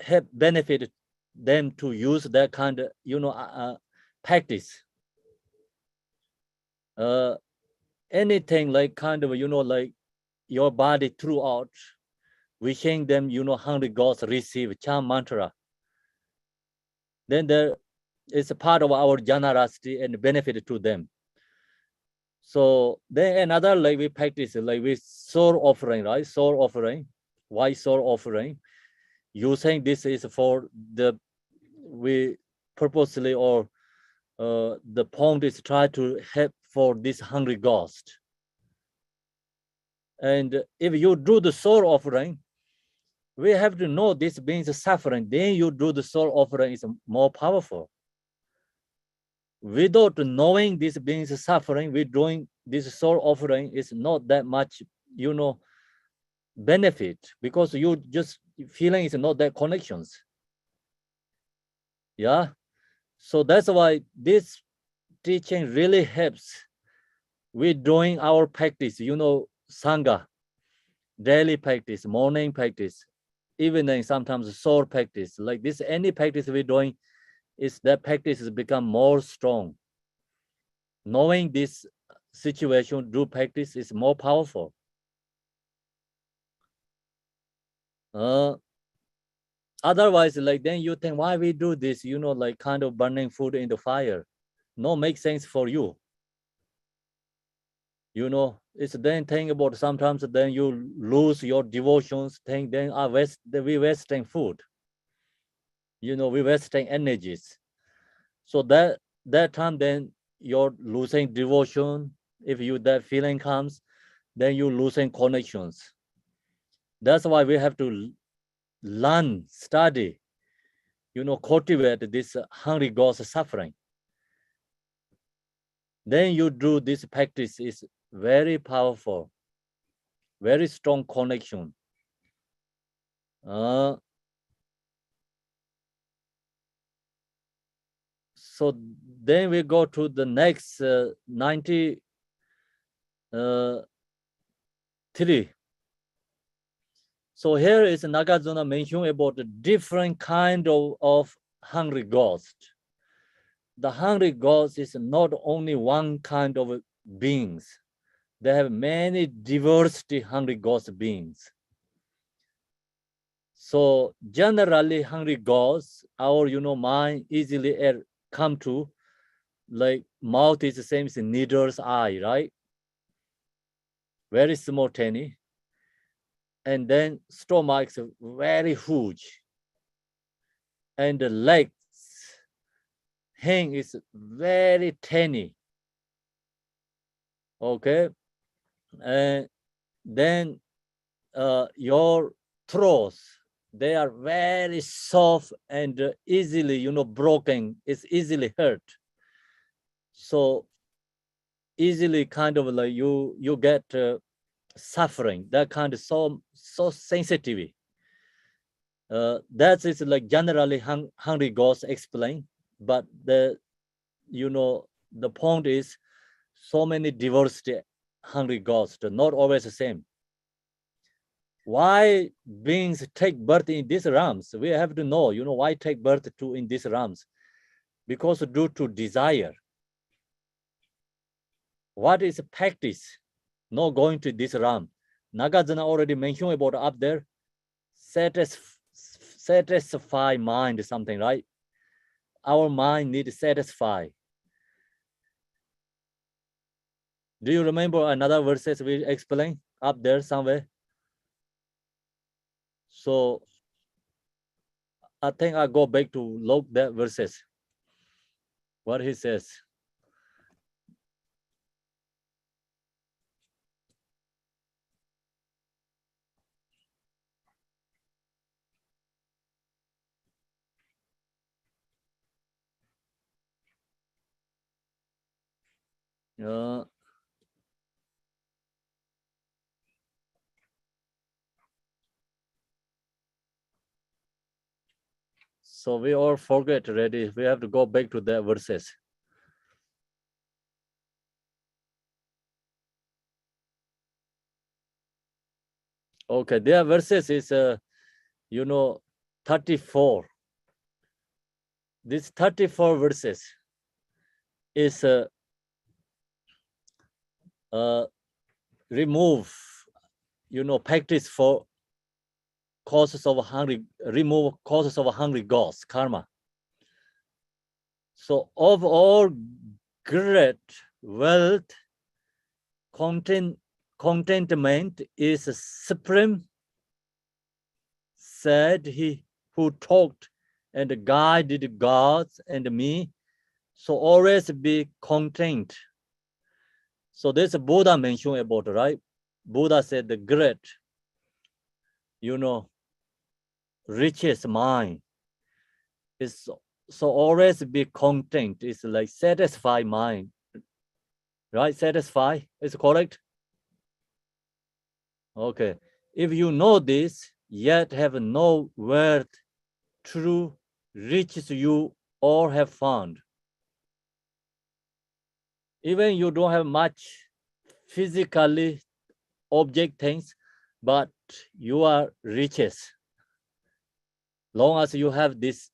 have benefit them to use that kind of, you know, practice. Anything like kind of, you know, like your body throughout, wishing them, you know, hungry ghosts receive chant mantra. Then there is a part of our generosity and benefit to them. So then another, like we practice, like we soul offering, right? Soul offering. Why soul offering? You think this is for the, we purposely or the point is try to help for this hungry ghost. And if you do the soul offering, we have to know this being's suffering. Then you do the soul offering is more powerful. Without knowing this being's suffering, we're doing this soul offering is not that much, you know, benefit, because you just feeling is not that connections. Yeah. So that's why this teaching really helps. We're doing our practice, you know, Sangha, daily practice, morning practice, evening, sometimes soul practice. Like this, any practice we're doing is that practice has become more strong. Knowing this situation, do practice is more powerful. Otherwise, like then you think, why we do this, you know, like kind of burning food in the fire. No, make sense for you. You know, it's then think about sometimes then you lose your devotions, think then we wasting food. You know, we wasting energies. So that time then you're losing devotion. If you that feeling comes, then you losing connections. That's why we have to learn, study, you know, cultivate this hungry ghost suffering. Then you do this practice is very powerful, very strong connection. So then we go to the next 93. So here is Nagarjuna mentioning about the different kind of hungry ghost. The hungry ghost is not only one kind of beings. They have many diversity hungry ghost beings. So generally hungry ghosts, our, you know, mind easily come to, like mouth is the same as needle's eye, right? Very small tiny. And then stomach is very huge. And the legs, hand is very tiny. Okay. And then your throats, they are very soft and easily, you know, broken. It's easily hurt. So easily kind of like you get suffering, that kind of so sensitive. That is like generally hungry ghosts explain, but the, you know, the point is so many diversity hungry ghosts, not always the same. why beings take birth in these realms? We have to know, why take birth in these realms? Because due to desire. What is practice? Not going to this realm. Nagarjuna already mentioned about up there. Satisfy mind, something, right? Our mind needs satisfy. Do you remember another verses we explain up there somewhere? So I think I go back to look that verses. What he says. So we all forget already. We have to go back to the verses. Okay, their verses is 34. This 34 verses is remove, practice for causes of hungry, remove causes of hungry gods, karma. So of all great wealth, contentment is supreme, said he who talked and guided gods and me. So always be content. So this Buddha mentioned about, right? Buddha said the great, richest mind is so always be content. It's like satisfied mind, right? Satisfy is correct. Okay. If you know this, yet have no wealth, true riches you all have found. Even you don't have much physically object things, but you are riches. Long as you have this,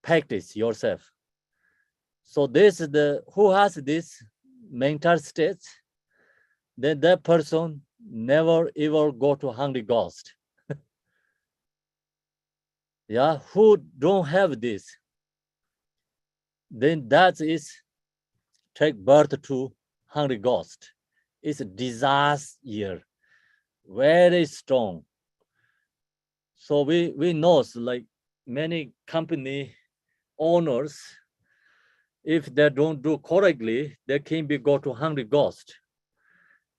practice yourself. So this is who has this mental state, then that person never ever go to hungry ghost. Yeah, who don't have this, then that is take birth to hungry ghost. It's a disaster, very strong. So we know, like many company owners, if they don't do correctly, they can be go to hungry ghost.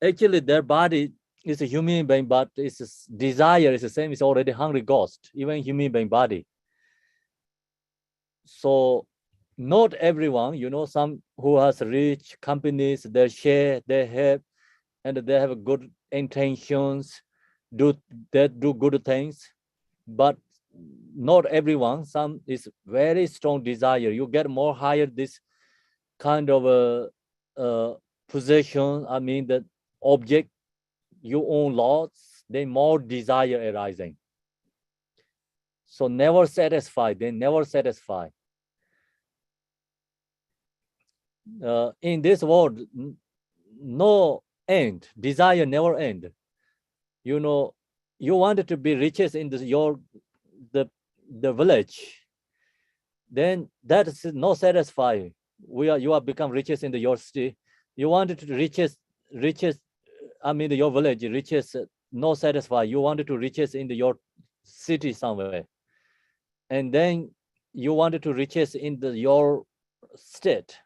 Actually, their body is a human being, but its desire is the same. It's already hungry ghost, even human being body. So not everyone, some who has rich companies, they share, they have, and they have good intentions, do good things, but not everyone. Some is very strong desire. You get more higher this kind of a possession. I mean that object you own lots, then more desire arising. So never satisfied. They never satisfy. In this world, no end. Desire never end. You wanted to be richest in the village, then that is not satisfying. You are become richest in your city. You wanted to richest, I mean your village, richest, not satisfied. You wanted to richest in your city somewhere, and then you wanted to richest in your state.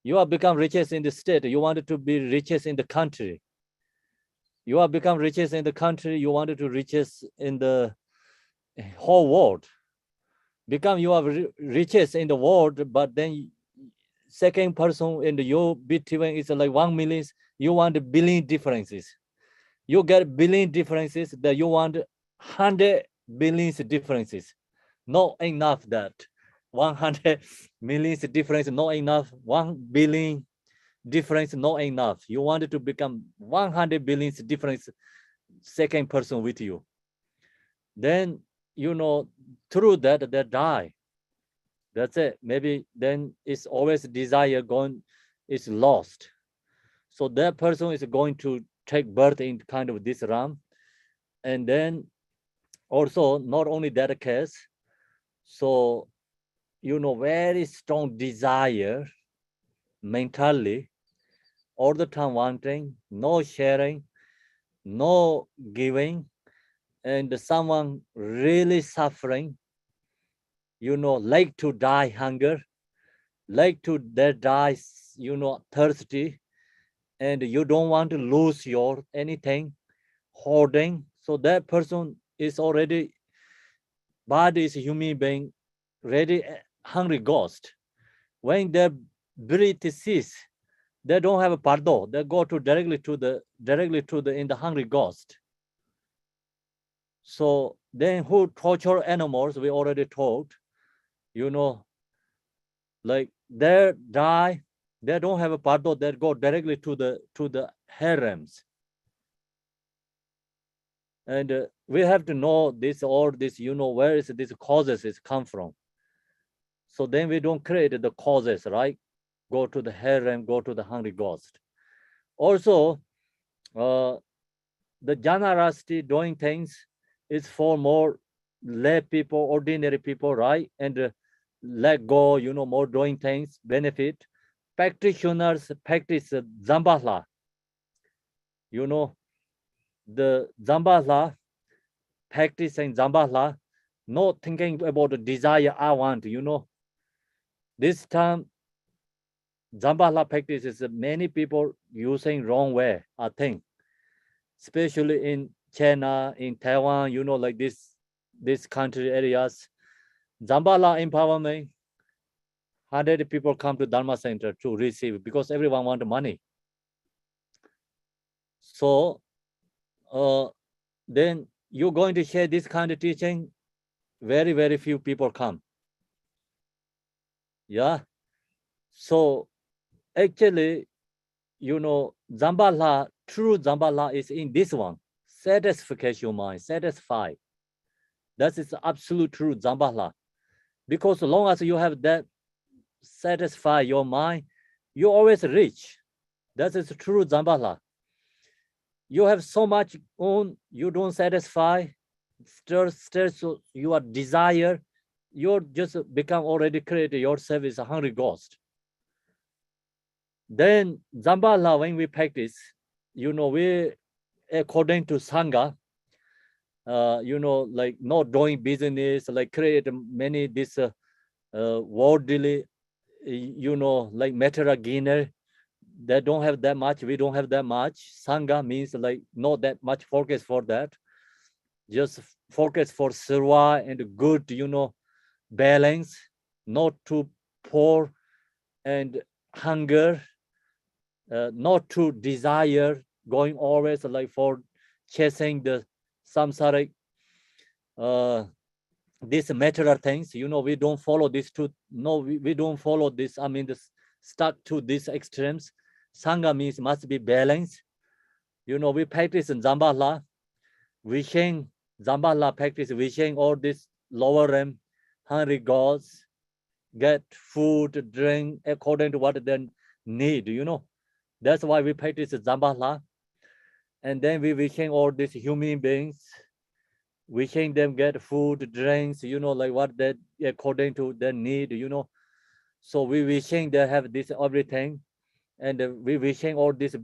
You are become richest in the state. You wanted to be richest in the country. You are become richest in the country. You wanted to richest in the whole world. Become you are richest in the world, but then second person in the you between is like 1 million. You want a billion differences. You get billion differences, that you want 100 billions differences. Not enough that 100 millions difference, not enough. 1 billion difference not enough. You wanted to become 100 billion difference second person with you. Then, you know, through that, they die. That's it. Maybe then it's always desire gone, it's lost. So that person is going to take birth in kind of this realm. And then also not only that case, so, you know, very strong desire mentally, all the time wanting, no sharing, no giving, and someone really suffering, you know, like to die hunger, like to die, you know, thirsty, and you don't want to lose your anything, hoarding. So that person is already, body is a human being, ready, hungry ghost. When their breath cease, they don't have a pardo. They go to directly to the in the hungry ghost. So then who torture animals? We already told, you know, like they die, they don't have a pardo. They go directly to the harems. And we have to know this, or this, you know, where is this causes is come from. So then we don't create the causes, right? Go to the harem, go to the hungry ghost. Also, the generosity doing things is for more lay people, ordinary people, right? And let go, you know, more doing things, benefit. Practitioners practice Zambala. You know, the Zambala, practicing Zambala, not thinking about the desire I want, you know. This time, Zambala practice is many people using wrong way, I think. Especially in China, in Taiwan, you know, like this country areas. Zambala empowerment, 100 people come to Dharma Center to receive because everyone want money. So then you're going to share this kind of teaching, very, very few people come. Yeah. So actually, you know, Zambala, true Zambala is in this one. Satisfication your mind, satisfy. That is absolute true Zambala. Because as long as you have that satisfy your mind, you always rich. That is true Zambala. You have so much own, you don't satisfy, so your desire, you just become already created yourself is a hungry ghost. Then Zambala, when we practice, you know, we according to Sangha, you know, like not doing business, like create many this worldly, you know, like material gainer. They don't have that much. We don't have that much. Sangha means like not that much focus for that. Just focus for sarva and good, you know, balance, not too poor and hunger, not too desire, going always like for chasing the samsaric, these material things. You know, we don't follow this to, no, we don't follow this. I mean, this stuck to these extremes. Sangha means must be balanced. You know, we practice in Zambala, wishing, Zambala practice wishing all this lower realm, hungry gods, get food, drink according to what they need, you know. That's why we practice Zambala. And then we wishing all these human beings, wishing them get food, drinks, you know, like what that according to their need, you know. So we wishing they have this everything, and we wishing all this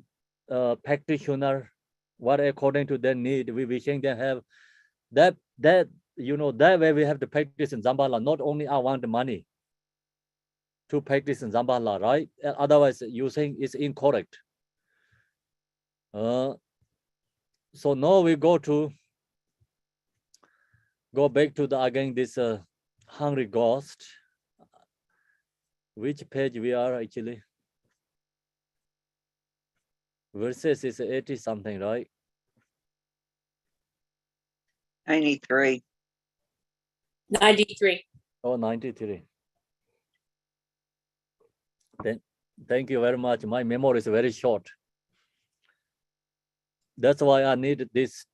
practitioner what according to their need. We wishing they have that you know, that way we have to practice in Zambala. Not only I want the money to practice in Zambala, right? Otherwise, you saying it's incorrect. So now we go back to the again this hungry ghost. Which page we are actually? Verses is 80 something, right? 93. 93. Oh, 93. Then Thank you very much. My memory is very short. That's why I need this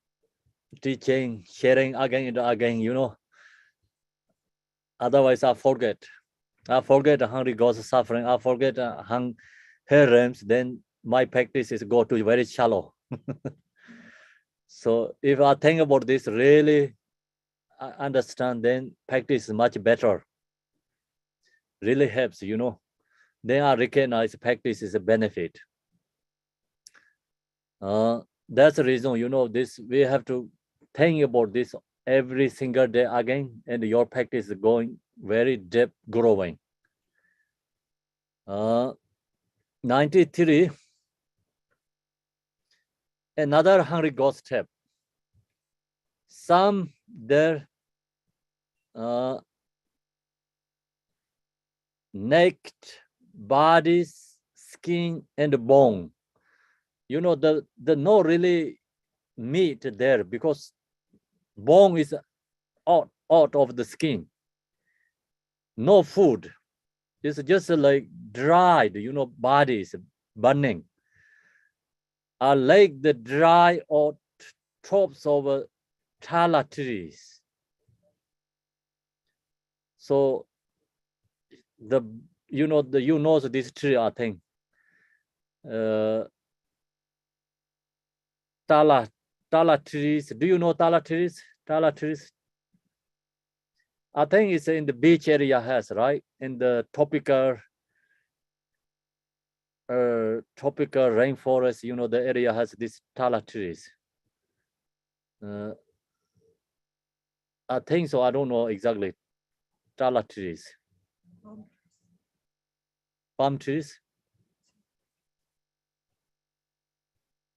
teaching, sharing again and again, you know. Otherwise, I forget. I forget hungry God's suffering. I forget her realms. Then my practice is go to very shallow. So if I think about this, really I understand, then practice is much better. Really helps, you know. Then I recognize practice is a benefit. That's the reason, you know, this we have to think about this every single day again, and your practice is going very deep growing. 93, another hungry God step. Some their naked bodies, skin and bone. You know, the no really meat there because bone is out of the skin. No food. It's just like dried, you know, bodies burning. Are like the dry or tops of tala trees. So the you know this tree, I think. Tala trees. Do you know tala trees? Tala trees. I think it's in the beach area has, right? In the tropical rainforest, you know, the area has these tala trees. I think so. I don't know exactly. Tala trees. Palm trees.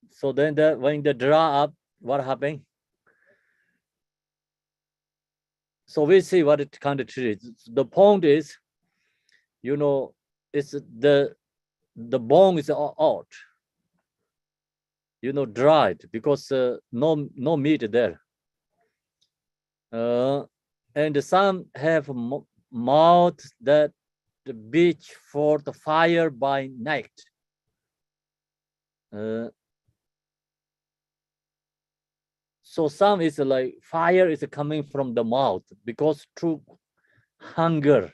So then when they dry up, what happened? So we see what kind of tree is. The point is, you know, it's the bone is out, you know, dried because no meat there. And some have mouth that the beach for the fire by night. So some is like fire is coming from the mouth because through hunger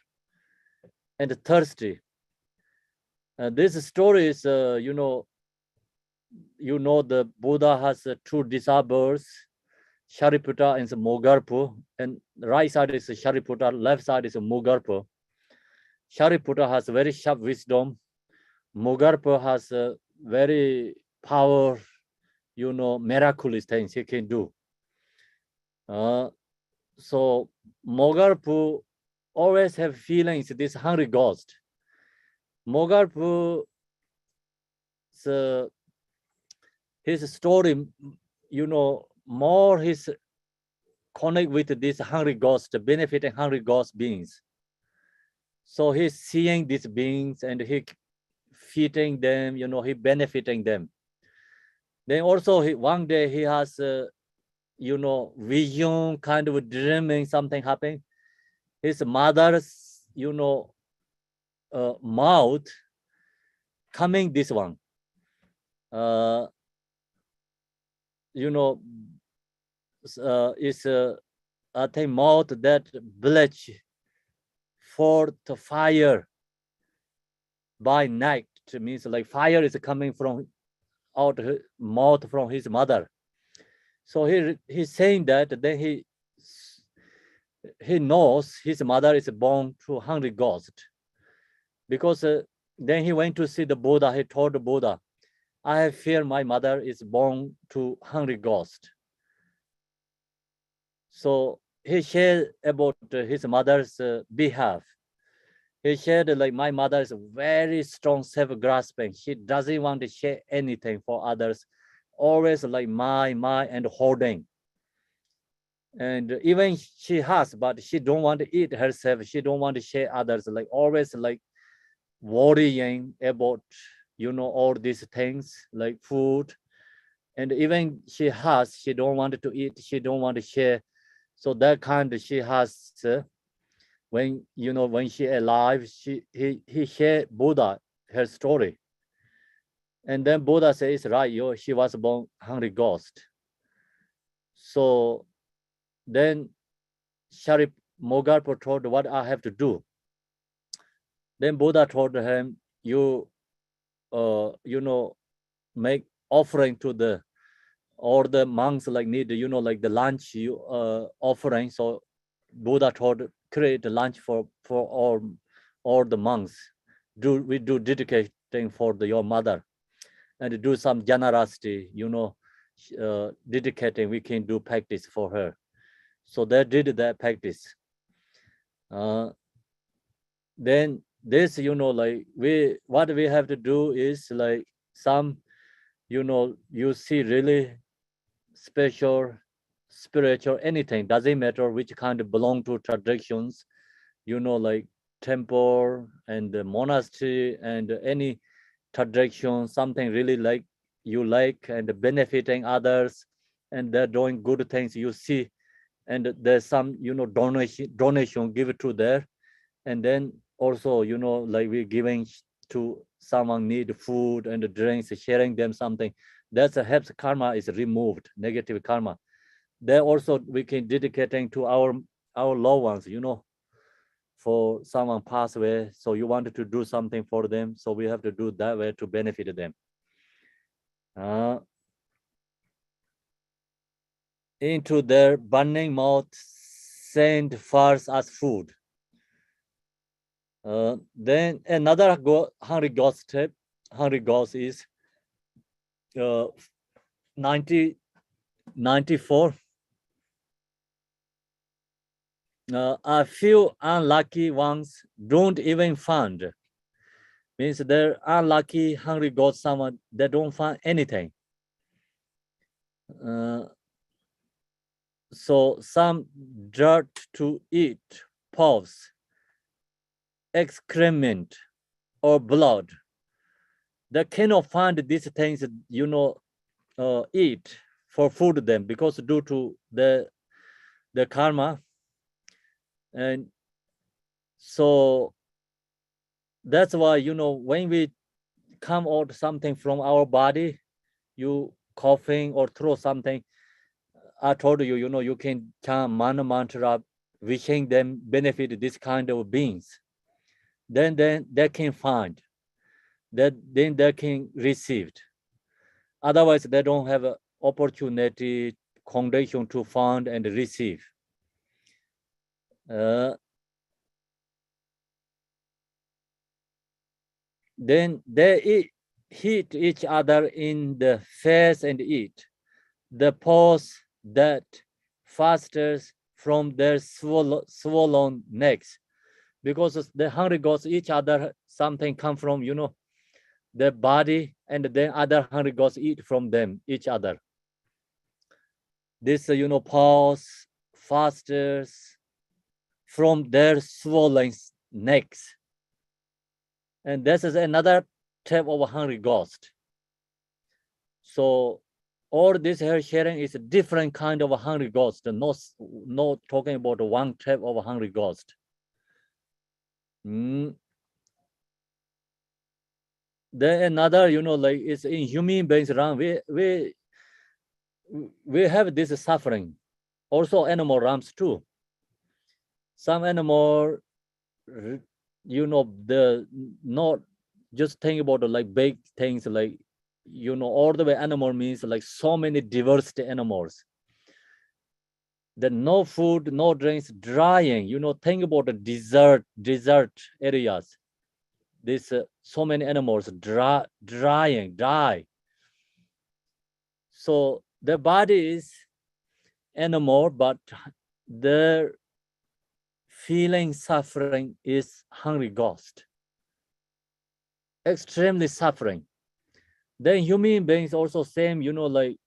and thirsty. This story is, you know the Buddha has two disciples, Shariputra and Mogarpu, and right side is Shariputra, left side is Mogarpu. Shariputra has very sharp wisdom. Mogarpu has a very power, you know, miraculous things he can do. So Mogarpu always have feelings, this hungry ghost. Mogarpu, his story, you know, more his connect with this hungry ghost, benefiting hungry ghost beings. So he's seeing these beings and he feeding them, you know, he benefiting them. Then also one day he has, you know, vision, kind of dreaming something happening. His mother's, you know, mouth coming this one. You know, is I think mouth that bleach for the fire by night. It means like fire is coming from out his mouth from his mother. So he's saying that then he knows his mother is born to hungry ghost, because then he went to see the Buddha. He told the Buddha, I fear my mother is born to hungry ghost. So he shared about his mother's behalf. He shared like my mother is very strong self-grasping. She doesn't want to share anything for others. Always like my and holding. And even she has, but she don't want to eat herself. She don't want to share others. Like always like worrying about, you know, all these things like food. And even she has, she don't want to eat. She don't want to share. So that kind she has. When you know when she alive, he shared Buddha. her story. And then Buddha says, right, she was born hungry ghost. So then Sharip Mogarpo told what I have to do. Then Buddha told him, you make offering to the or the monks like need like the lunch you offering. So Buddha told create a lunch for all the monks. We do dedicating for your mother, and do some generosity, dedicating. We can do practice for her. So they did that practice. Then this, like what we have to do is like some, you see really special, spiritual, anything, doesn't matter which kind of belong to traditions, like temple and the monastery and any tradition, something really like you like and benefiting others, and they're doing good things, you see, and there's some, donation give it to there, and then also, like we're giving to someone need food and drinks, sharing them something, that's a helps karma is removed, negative karma. There also we can dedicating to our loved ones, for someone pass away, so you wanted to do something for them, so we have to do that way to benefit them. Into their burning mouth send first as food. Then another hungry ghost step. Hungry ghost is 94. A few unlucky ones don't even find. Means they're unlucky, hungry ghosts, someone they don't find anything. So some dirt to eat, paws, excrement, or blood. They cannot find these things, eat for food them, because due to the karma. And so that's why, when we come out something from our body, you coughing or throw something, I told you, you can chant mana mantra, wishing them benefit this kind of beings. Then they can find that, then they can receive. Otherwise, they don't have an opportunity, condition to find and receive. Then they hit each other in the face and eat. The paws that fastest from their swollen necks, because the hungry ghosts each other something come from, their body, and then other hungry ghosts eat from them, each other. This, paws fastest from their swollen necks. And this is another type of hungry ghost. So all this here sharing is a different kind of a hungry ghost, not talking about one type of a hungry ghost. Then another, like it's in human beings around, we have this suffering. Also animal realms too. Some animal, the not just think about like big things, like, all the way animal means like so many diverse animals. The no food, no drinks, drying, think about the desert areas. This so many animals drying, die. So the body is animal, but their feeling suffering is hungry ghost. Extremely suffering. Then human beings also same, like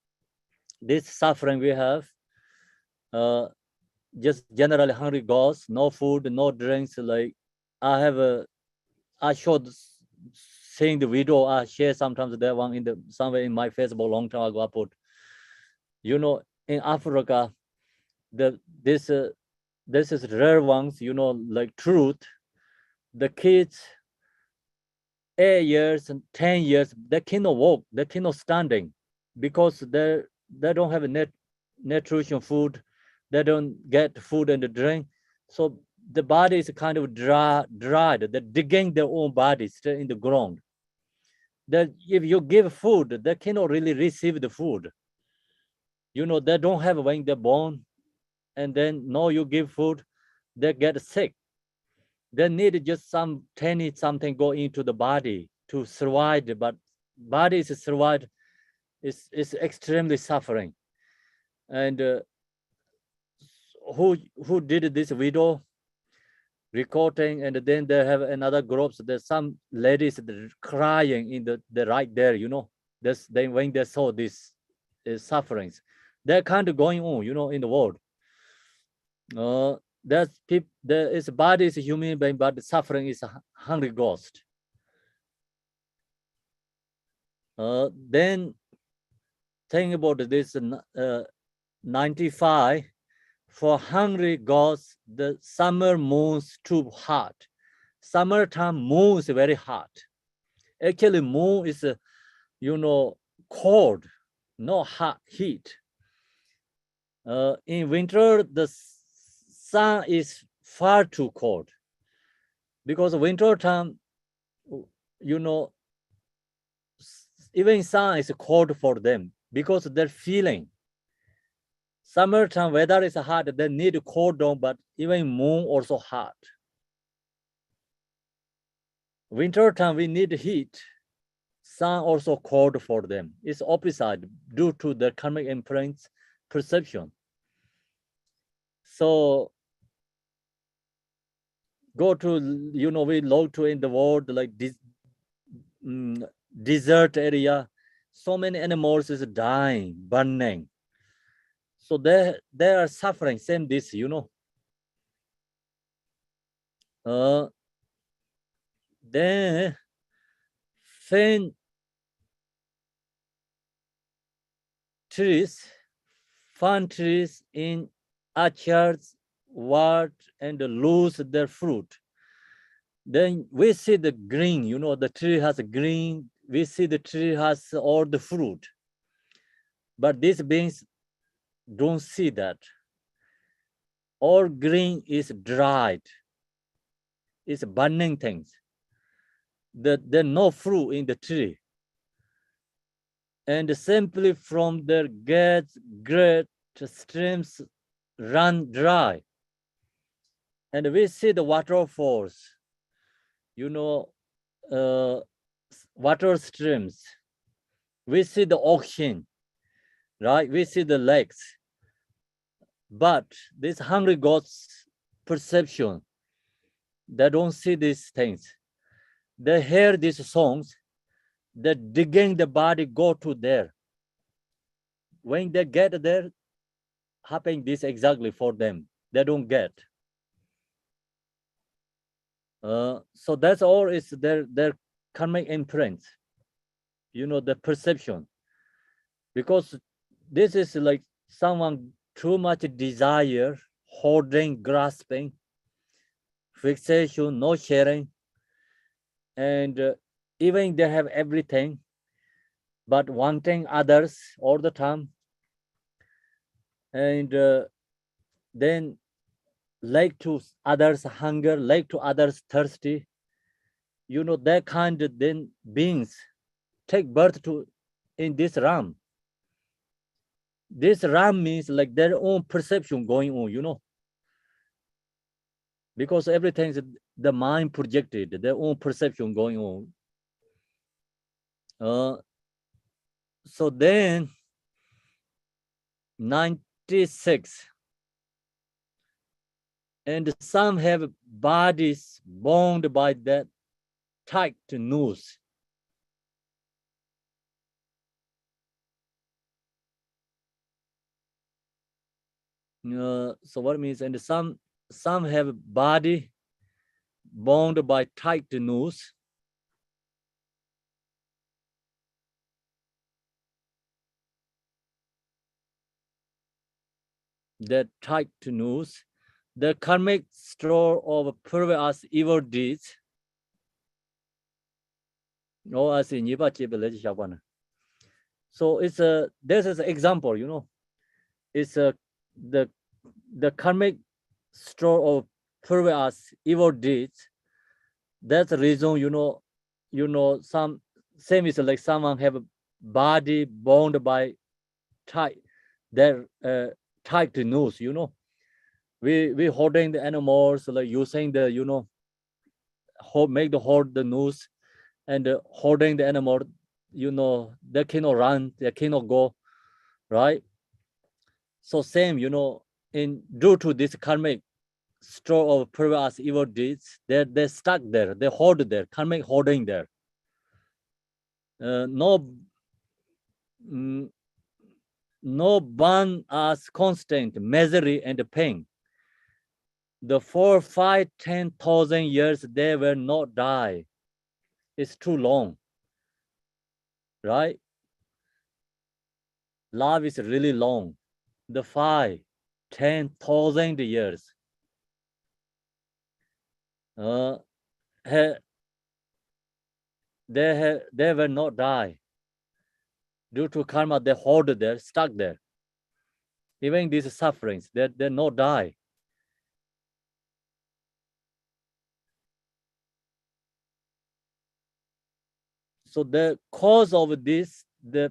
this suffering we have, just generally hungry ghost, no food, no drinks. Like I showed seeing the video, I share sometimes that one in somewhere in my Facebook long time ago. I put, in Africa, this is rare ones, like truth. The kids 8 years and 10 years, they cannot walk, they cannot standing because they don't have a nutrition food, they don't get food and drink. So the body is kind of dried, they're digging their own bodies in the ground. That if you give food, they cannot really receive the food. You know, they don't have when they're born, and then now you give food, they get sick. They need just some tiny something go into the body to survive, but body is survived is extremely suffering. And who did this video recording, and then they have another groups. There's some ladies crying in the right there, you know. That's then when they saw this sufferings, they're kind of going on, you know, in the world. That's people. There is body is a human being, but the suffering is a hungry ghost. Then think about this 95. For hungry gods, the summer moon's too hot. Summertime moon is very hot. Actually, moon is, you know, cold, not hot heat. In winter, the sun is far too cold because winter time, you know, even sun is cold for them because they're feeling. Summertime weather is hot, they need cool down, but even moon also hot. Winter time we need heat. Sun also cold for them. It's opposite due to the karmic imprints perception. So go to, you know, we look to in the world like this desert area, so many animals is dying, burning. So they are suffering, same this, you know. Then fan trees in orchards what and lose their fruit. Then we see the green, you know, the tree has green, we see the tree has all the fruit. But these beings don't see that. All green is dried. It's burning things. There's no fruit in the tree. And simply from their gates, great streams run dry. And we see the waterfalls, you know, water streams. We see the ocean, right? We see the lakes. But this hungry gods perception, they don't see these things. They hear these songs, they're digging the body, go to there. When they get there, happening this exactly for them. They don't get. So that's all is their karmic imprint, you know, the perception. Because this is like someone too much desire, holding, grasping, fixation, no sharing, and even they have everything, but wanting others all the time, and then like to others hunger, like to others thirsty, you know, that kind of then beings take birth to in this realm. This realm means like their own perception going on, you know, because everything's the mind projected, their own perception going on. So then 96, and some have bodies bound by that tight noose. So what it means, and some have body bound by tight noose. That tight noose, the karmic store of previous evil deeds. Oh, I see. So it's a this is an example, you know. It's a the karmic store of previous evil deeds. That's the reason, you know, some same is like someone have a body bound by tight their tight noose, you know. We holding the animals, like using the, you know, make the hold the noose and holding the animal, you know, they cannot run, they cannot go, right? So same, you know, in due to this karmic store of previous evil deeds, they're stuck there, they hold there, karmic holding there. No burn as constant misery and pain. The 4, 5, 10,000 years they will not die. It's too long, right? Life is really long. The 5, 10,000 years. They will not die. Due to karma, they hold there, stuck there. Even these sufferings, they not die. So the cause of this, the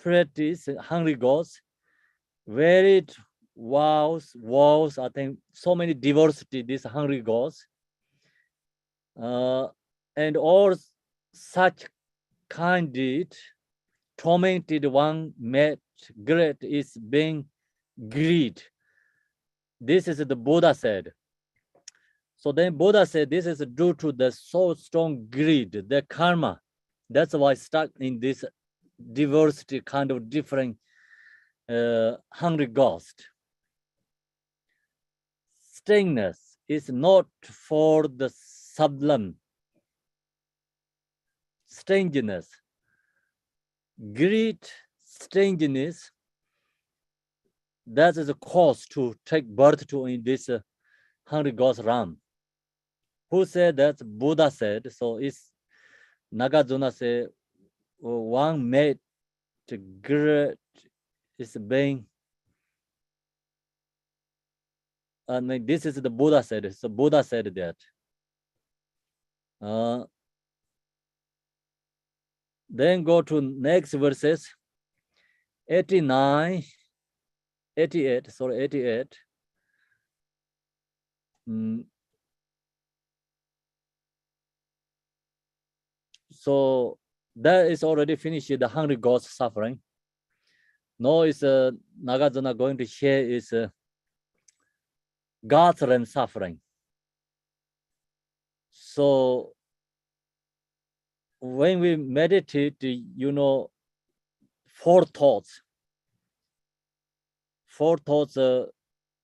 practice, hungry ghosts, varied walls, I think so many diversity, these hungry ghosts. And all such candid, tormented one met great is being greed. This is the Buddha said. So then Buddha said this is due to the so strong greed, the karma. That's why stuck in this diversity kind of different hungry ghost. Strangeness is not for the sublime. Strangeness, greed, strangeness, that is a cause to take birth to in this hungry ghost realm. Who said that? Buddha said. So it's Nagarjuna said, one made great is being. I mean, this is the Buddha said. So Buddha said that. Then go to next verses. 88. So that is already finished, the hungry ghost suffering. Now is Nagarjuna going to share is God's realm suffering. So when we meditate, you know, four thoughts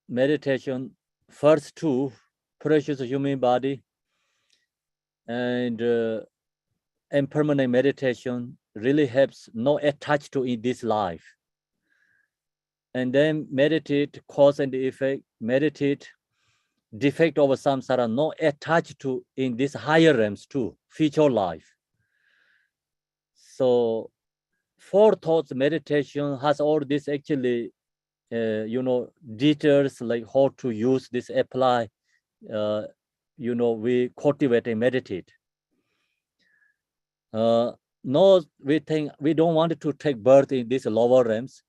meditation, first two, precious human body, and impermanent meditation really helps not attached to in this life. And then meditate cause and effect, meditate defect of samsara, not attached to in this higher realms too, future life. So four thoughts meditation has all this actually, you know, details like how to use this, apply, you know, we cultivate and meditate. No, we think we don't want to take birth in these lower realms.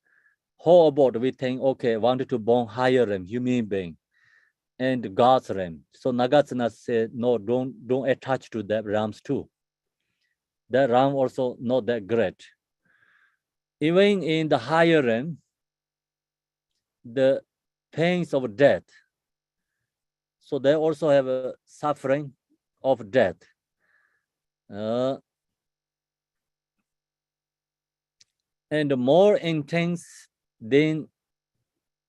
How about we think, okay, wanted to born higher realm, human being, and God's realm. So Nagarjuna said, no, don't attach to that realms too. That realm also not that great. Even in the higher realm, the pains of death. So they also have a suffering of death. And more intense than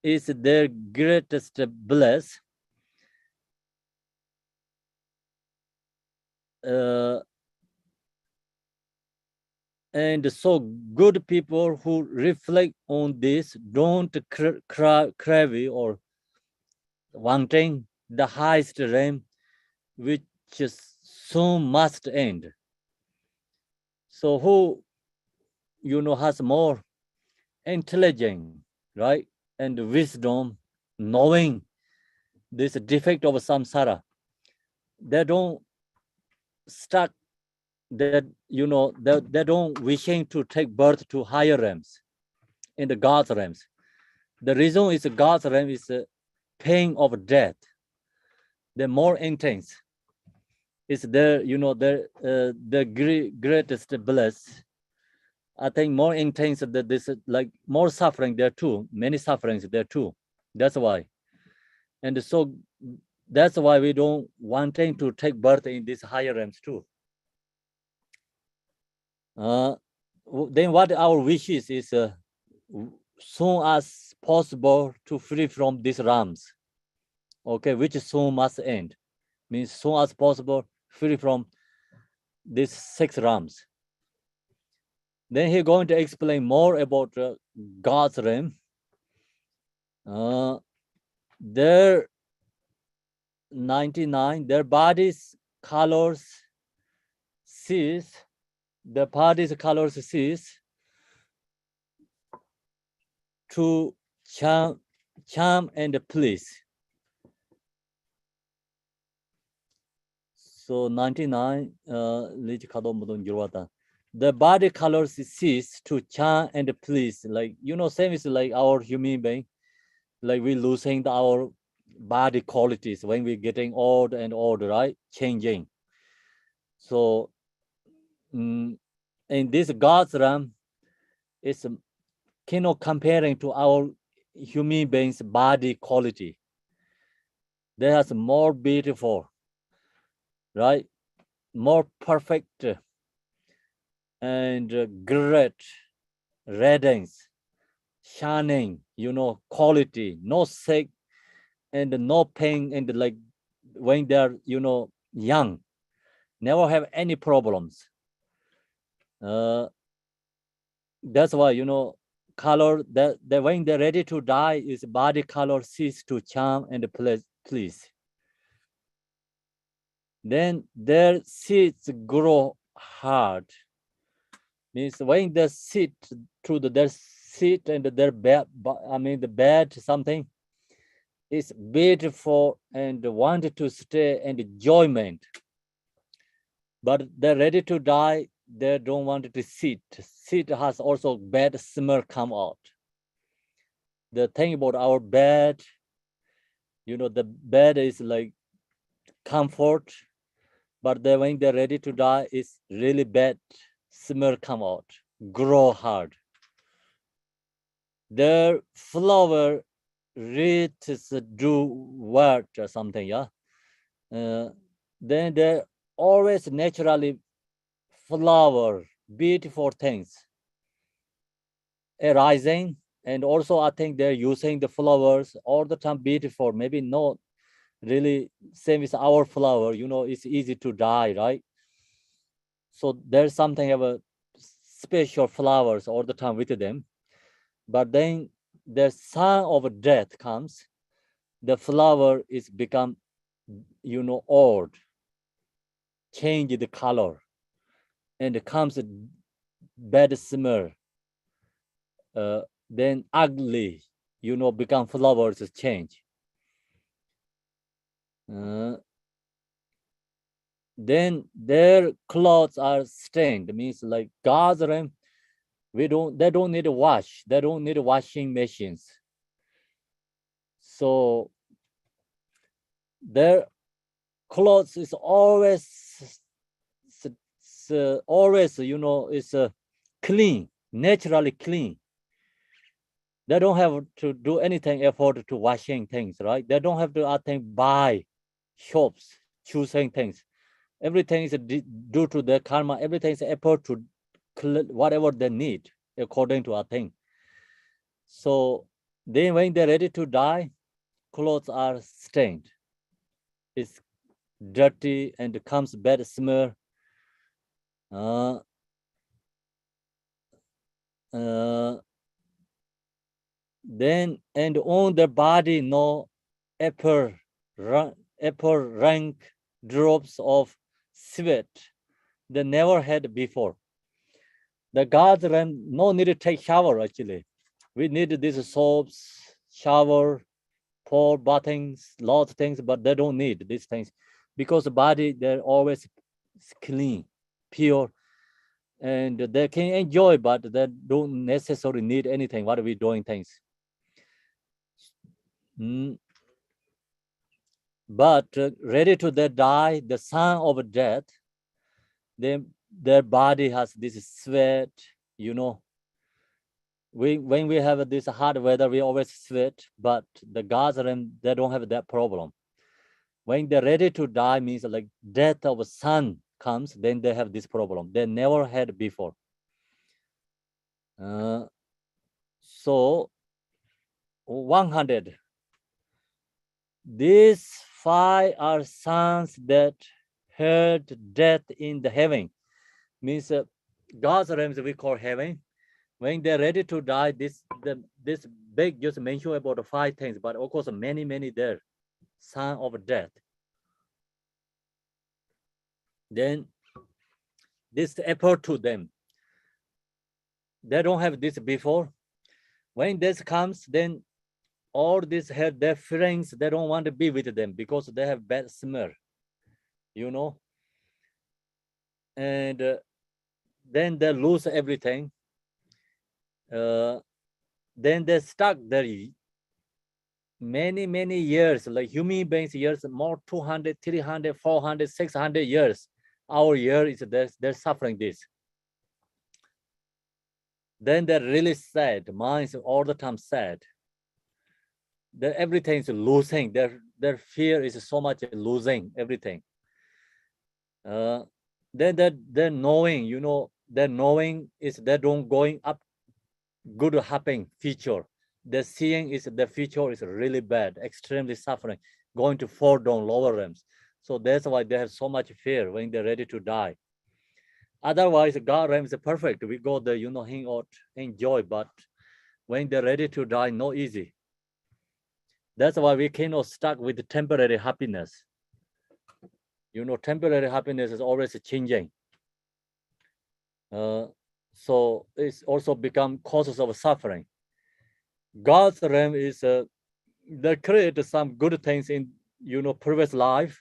is their greatest bliss. And so good people who reflect on this don't crave or wanting the highest realm, which soon must end. So who, has more intelligence, right? And wisdom, knowing this defect of samsara, they don't stuck, that, they don't wishing to take birth to higher realms, in the God's realms. The reason is God's realm is pain of death. The more intense. It's their, the greatest bliss. I think more intense that this, like more suffering there too, many sufferings there too. That's why. And so that's why we don't wanting to take birth in these higher realms too. Then what our wishes is soon as possible to free from these realms. Okay, which soon must end. Means soon as possible free from these 6 realms. Then he's going to explain more about God's realm. Their 99, their bodies colors cease. The body's colors cease to charm and please. So 99, the body colors cease to charm and please. Like, same is like our human being. Like we losing our body qualities when we're getting old and old, right? Changing. So in this God's realm, it's comparing to our human beings' body quality. There's more beautiful, right? More perfect and great radiance, shining, quality, no sick and no pain, and like when they're, young, never have any problems. That's why, color, that when they're ready to die, is body color cease to charm and please. Then their seeds grow hard. Means when they sit through their seat and their bed, the bed, something is beautiful and wanted to stay and enjoyment. But they're ready to die, they don't want to sit. Sit has also bad smell come out. The thing about our bed, the bed is like comfort, but then when they're ready to die, it's really bad smell come out, grow hard. Their flower roots do what or something, yeah. Then they always naturally flower, beautiful things arising, and also I think they're using the flowers all the time, beautiful, maybe not really same as our flower, it's easy to die, right? So there's something of a special flowers all the time with them. But then the sign of death comes, the flower is become, old, change the color, and comes bad smell. Then ugly, become flowers change. Then their clothes are stained, means like God's realm, they don't need to wash, they don't need washing machines. So their clothes is always is clean, naturally clean. They don't have to do anything effort to washing things, right? They don't have to, I think, buy shops, choosing things. Everything is due to their karma. Everything is effort to whatever they need, according to our thing. So then when they're ready to die, clothes are stained. It's dirty and comes bad smell. Then and on their body no upper rank drops of sweat they never had before. The God's realm no need to take shower actually. We need these soaps, shower, pour bathings, lots of things, but they don't need these things because the body they're always clean, pure, and they can enjoy, but they don't necessarily need anything. What are we doing things? But ready to die, the son of death, their body has this sweat, you know. When we have this hot weather, we always sweat, but the God's realm, they don't have that problem. When they're ready to die means like death of a son comes, then they have this problem. They never had before. So 100. These 5 are sons that heard death in the heaven. Means God's realms we call heaven. When they're ready to die, this big just mention about the 5 things, but of course many there. Son of death. Then this appear to them. They don't have this before. When this comes, then all this have their friends, they don't want to be with them because they have bad smell, you know. And then they lose everything. Then they're stuck there many years, like human beings years, more 200, 300, 400, 600 years. Our year is they're suffering this. Then they're really sad. Minds all the time sad. Everything is losing. Their fear is so much losing everything. Then they're knowing, you know, they're knowing is they don't going up good happen future. They're seeing is the future is really bad, extremely suffering, going to fall down lower realms. So that's why they have so much fear when they're ready to die. Otherwise, God realm is perfect. We go there, you know, hang out, enjoy, but when they're ready to die, no easy. That's why we cannot stuck with temporary happiness. You know, temporary happiness is always changing. So it's also become causes of suffering. God's realm is they create some good things in, you know, previous life.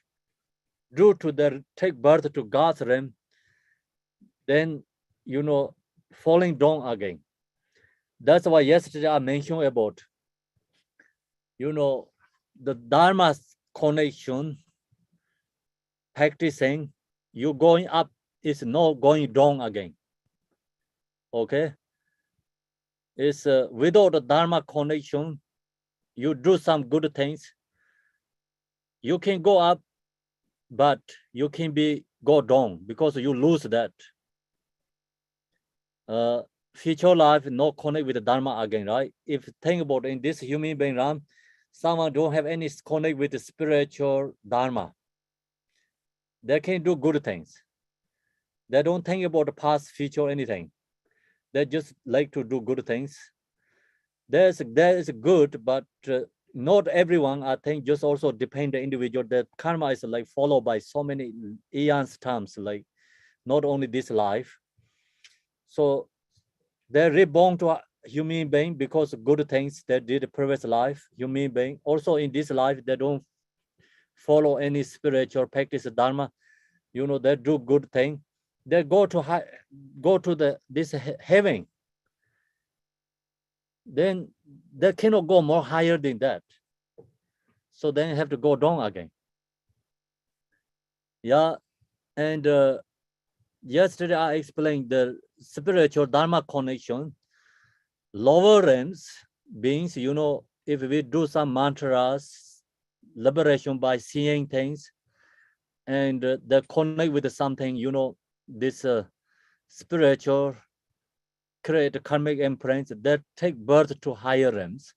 Due to their take birth to God's realm, then, you know, falling down again. That's why yesterday I mentioned about, you know, the Dharma connection, practicing, you going up is not going down again. Okay? It's without the Dharma connection, you do some good things, you can go up, but you can go down because you lose that. Future life no connect with the Dharma again, right? If think about in this human being realm, someone don't have any connect with the spiritual Dharma, they can do good things. They don't think about the past, future, anything. They just like to do good things. That is good, but not everyone, I think, just also depend the individual. The karma is like followed by so many eons times, like not only this life. So they're reborn to a human being because of good things they did previous life, human being. Also in this life, they don't follow any spiritual practice Dharma. You know, they do good thing. They go to this heaven. Then they cannot go more higher than that. So then have to go down again. Yeah, and yesterday I explained the spiritual Dharma connection. Lower realms beings, you know, if we do some mantras, liberation by seeing things, and they connect with something, you know, this spiritual create karmic imprints that take birth to higher realms.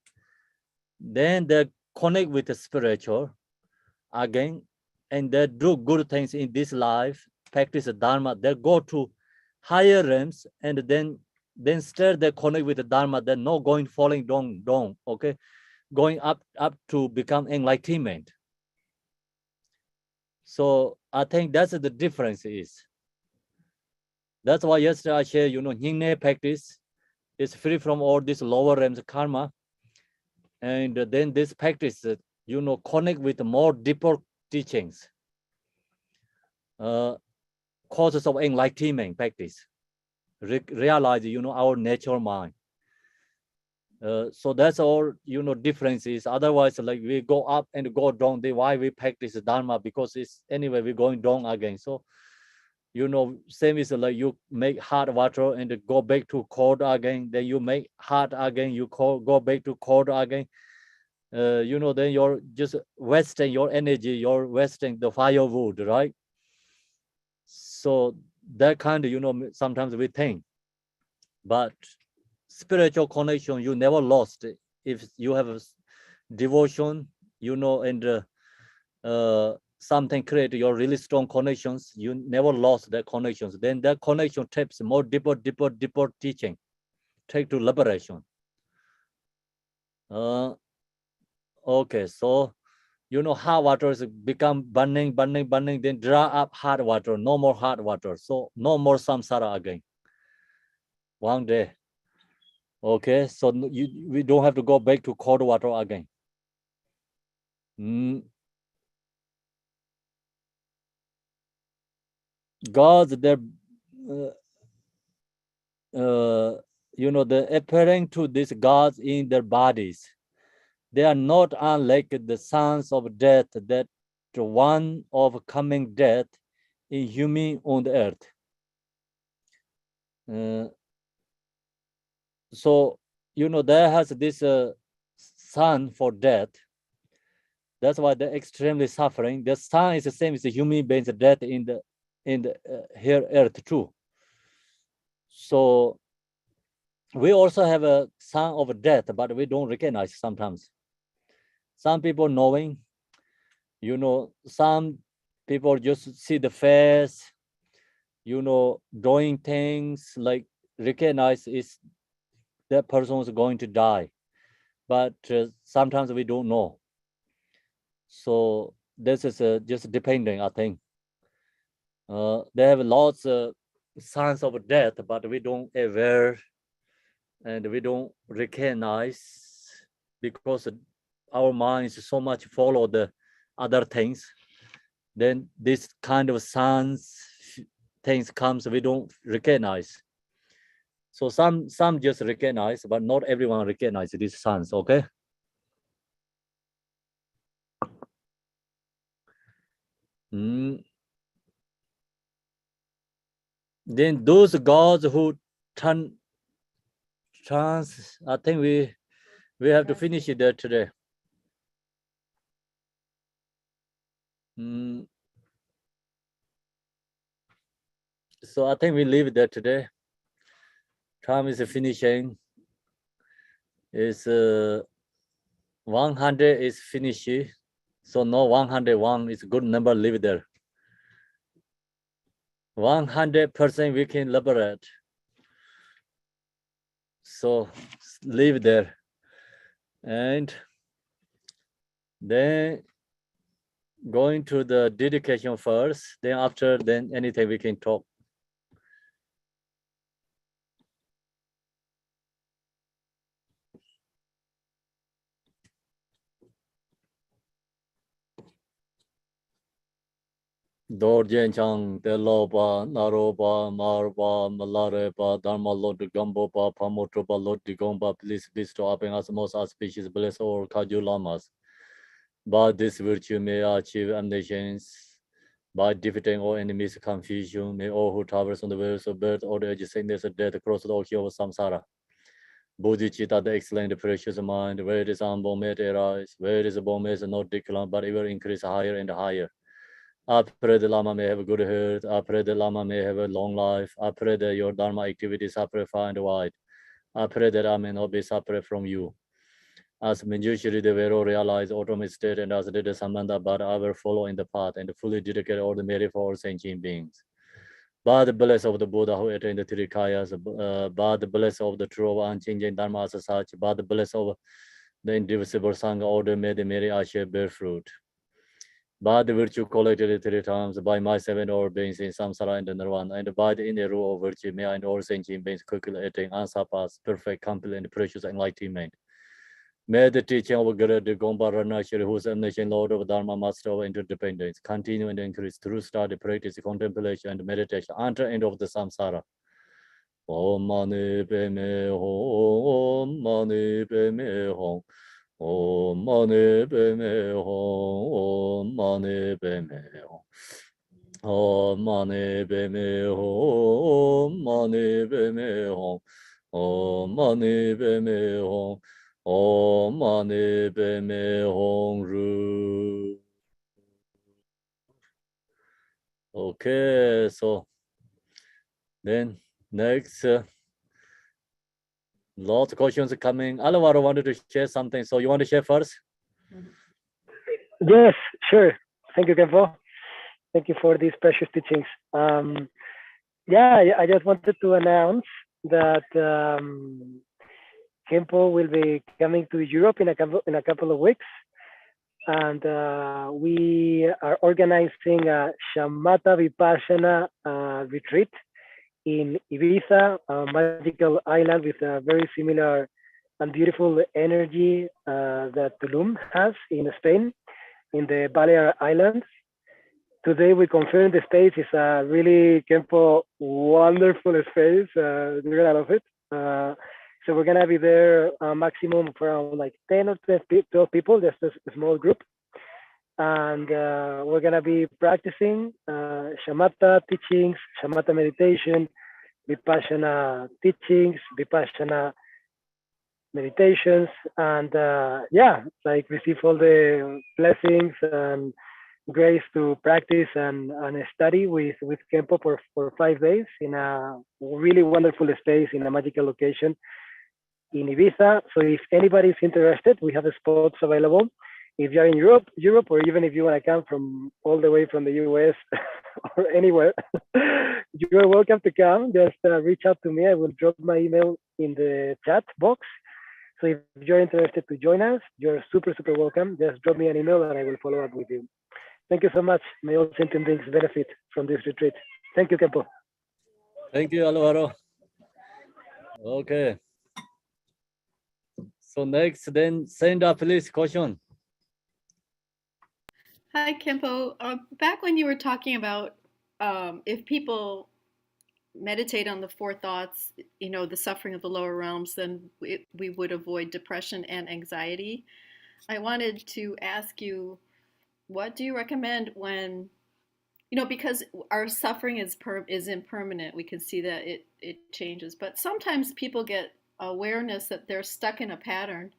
Then they connect with the spiritual again, and they do good things in this life, practice Dharma. They go to higher realms, and then still they connect with the Dharma. They're not going falling down, okay, going up to become enlightenment. So I think that's the difference is. That's why yesterday I shared, Nyingne practice is free from all this lower realms karma. And then this practice, connect with more deeper teachings, causes of enlightenment practice. Realize, our natural mind. So that's all, differences. Otherwise, like we go up and go down. Why we practice Dharma? Because it's anyway, we're going down again. So, same is like you make hot water and go back to cold again. Then you make hot again, you go back to cold again. Then you're just wasting your energy, you're wasting the firewood, right? So that kind of, sometimes we think. But spiritual connection, you never lost. If you have a devotion, and something create your really strong connections, you never lost that connections. Then that connection takes more deeper teaching, take to liberation. Okay, so hot water is become burning, then dry up hot water, no more hot water. So no more samsara again. One day. Okay, so we don't have to go back to cold water again. Gods, they're, they're appearing to these gods in their bodies. They are not unlike the sons of death, that one of coming death in human on the earth. So, there has this son for death. That's why they're extremely suffering. The son is the same as the human being's death in the here earth too. So we also have a son of death, but we don't recognize sometimes. Some people knowing, some people just see the face, doing things like recognize is that person is going to die, but sometimes we don't know. So this is just depending, I think. They have lots of signs of death, but we don't aware and we don't recognize because our minds so much follow the other things. Then this kind of signs, things comes, we don't recognize. So some just recognize, but not everyone recognize these signs, okay? Then those gods who trans, I think we have to finish it there today. So I think we leave it there today. Time is finishing. It's 100 is finished. So no 101 is a good number, leave it there. 100% we can liberate. So leave it there. And then going to the dedication first, then after, then anything we can talk. Dorjen Chang, Deloba, Naroba, Marba, Malarepa, Dharma Lord Gambopa, Pamotropa, Lord Digomba, please bestow upon us most auspicious bless all Kaju Lamas. By this virtue may achieve omniscience, by defeating all enemies, confusion, may all who traverse on the ways of birth, old age, sickness, death, across the ocean of samsara. Bodhicitta, the excellent, precious mind, where it is unborn, may it arise, where it is born, may it not decline, but ever increase higher and higher. I pray the Lama may have a good health. I pray the Lama may have a long life. I pray that your Dharma activities are far and wide. I pray that I may not be separate from you. As Manjushri the Vero realized ultimate state and as did the Samanda, but I will follow in the path and fully dedicate all the merit for all sentient beings. By the blessing of the Buddha who attained the three kayas, by the blessing of the true unchanging Dharma as such, by the blessing of the indivisible Sangha order, may the merit I shall bear fruit. by the virtue collected 3 times, by my 7 or beings in samsara and nirvana, and by the inner rule of virtue, may I and all sentient beings quickly attain unsurpassed, perfect, complete, and precious enlightenment. May the teaching of Guru Gompa Ranashri, who is omniscient Lord of Dharma, Master of interdependence, continue and increase through study, practice, contemplation, and meditation until end of the samsara. Om Mani Padme Hum, Om Mani Padme Hum, Om Mani Padme Hum, Om Mani Padme Hum. Om Mani Padme Hum, Om Mani Padme Hum, Om Mani Padme Hum, Om Mani Padme Hum Ru. Okay, so then next. Lots of questions coming. Alvaro wanted to share something. So you want to share first? Yes, sure. Thank you, Kenpo. Thank you for these precious teachings. I just wanted to announce that Kenpo will be coming to Europe in a couple of weeks, and we are organizing a Shamatha Vipassana retreat in Ibiza, a magical island with a very similar and beautiful energy that Tulum has in Spain, in the Balear Islands. Today we confirmed the space is a really Kenpo wonderful space. You're gonna love it. So we're gonna be there a maximum of around like 10 or 12 people, just a small group. And we're gonna be practicing shamatha teachings, shamatha meditation, Vipassana teachings, Vipassana meditations, and receive all the blessings and grace to practice and study with Kenpo for 5 days in a really wonderful space in a magical location in Ibiza. So if anybody's interested, we have spots available. If you're in Europe, or even if you want to come from all the way from the US or anywhere, you're welcome to come. Just reach out to me. I will drop my email in the chat box. So if you're interested to join us, you're super, super welcome. Just drop me an email and I will follow up with you. Thank you so much. May all sentient beings benefit from this retreat. Thank you, Kenpo. Thank you, Alvaro. Okay. So next, then send up please question. Hi, Kenpo. Back when you were talking about if people meditate on the 4 thoughts, the suffering of the lower realms, then we would avoid depression and anxiety. I wanted to ask you, what do you recommend when, because our suffering is impermanent. We can see that it changes, but sometimes people get awareness that they're stuck in a pattern.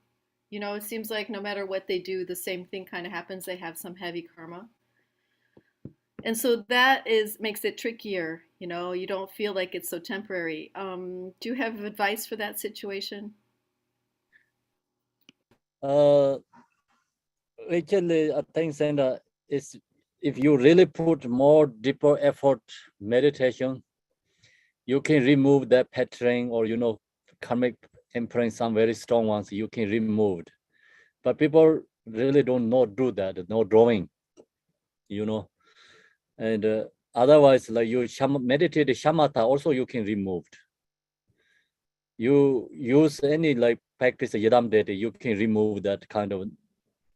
It seems like no matter what they do, the same thing kind of happens. They have some heavy karma. And so that makes it trickier. You don't feel like it's so temporary. Do you have advice for that situation? Actually, I think, Sandra, is if you really put more deeper effort meditation, you can remove that pattern or, karmic imprint, some very strong ones, you can remove. But people really don't do that, no drawing, and otherwise, like you meditate shamatha, also you can remove. You use any like practice yadam data, you can remove that kind of